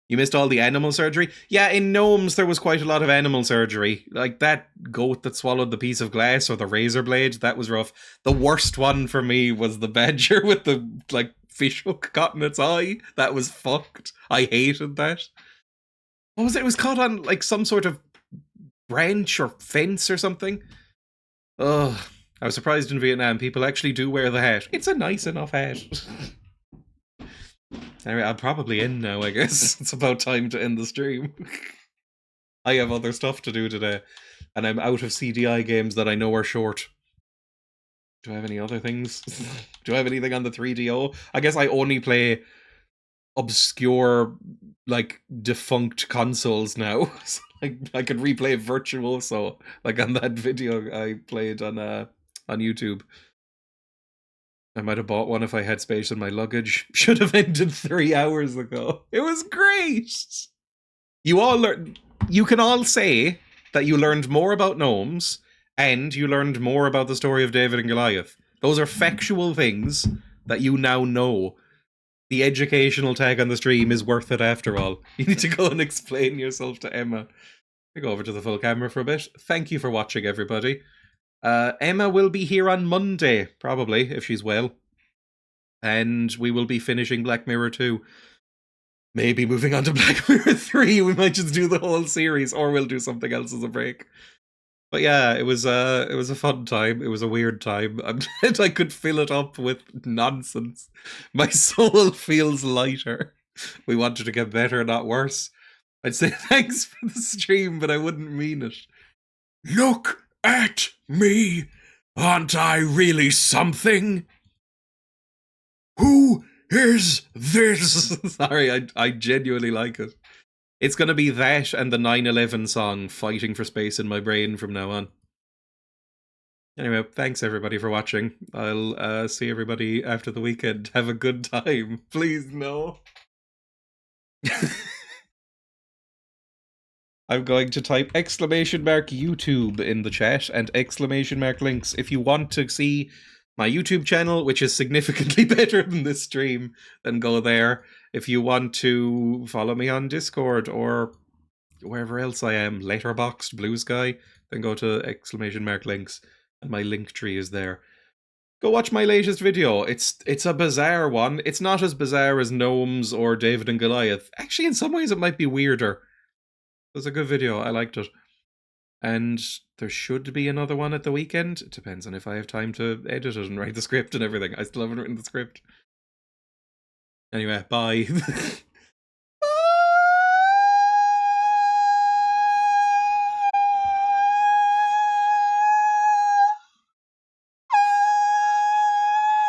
You missed all the animal surgery? Yeah, in Gnomes there was quite a lot of animal surgery. Like that goat that swallowed the piece of glass or the razor blade, that was rough. The worst one for me was the badger with the, like, fish hook caught in its eye. That was fucked. I hated that. What was it? It was caught on, like, some sort of branch or fence or something. Ugh. I was surprised in Vietnam people actually do wear the hat. It's a nice enough hat. Anyway, I'll probably end now, I guess. It's about time to end the stream. I have other stuff to do today. And I'm out of CDI games that I know are short. Do I have any other things? Do I have anything on the 3DO? I guess I only play obscure, like, defunct consoles now. So, like, I could replay Virtuoso, like on that video I played on YouTube. I might have bought one if I had space in my luggage. Should have ended 3 hours ago. It was great! You can all say that you learned more about Gnomes, and you learned more about the story of David and Goliath. Those are factual things that you now know. The educational tag on the stream is worth it after all. You need to go and explain yourself to Emma. I go over to the full camera for a bit. Thank you for watching, everybody. Emma will be here on Monday, probably, if she's well. And we will be finishing Black Mirror 2. Maybe moving on to Black Mirror 3. We might just do the whole series, or we'll do something else as a break. But yeah, it was a fun time. It was a weird time. And I could fill it up with nonsense. My soul feels lighter. We wanted to get better, not worse. I'd say thanks for the stream, but I wouldn't mean it. Look at me! Aren't I really something? Who is this? Sorry, I genuinely like it. It's gonna be that and the 9/11 song fighting for space in my brain from now on. Anyway, thanks everybody for watching. I'll see everybody after the weekend. Have a good time. Please, no. I'm going to type !YouTube in the chat and !links if you want to see my YouTube channel, which is significantly better than this stream, then go there. If you want to follow me on Discord or wherever else I am, Letterboxd, Blue Sky, then go to !links and my link tree is there. Go watch my latest video. It's a bizarre one. It's not as bizarre as Gnomes or David and Goliath. Actually, in some ways it might be weirder. It was a good video. I liked it. And there should be another one at the weekend. It depends on if I have time to edit it and write the script and everything. I still haven't written the script. Anyway, bye.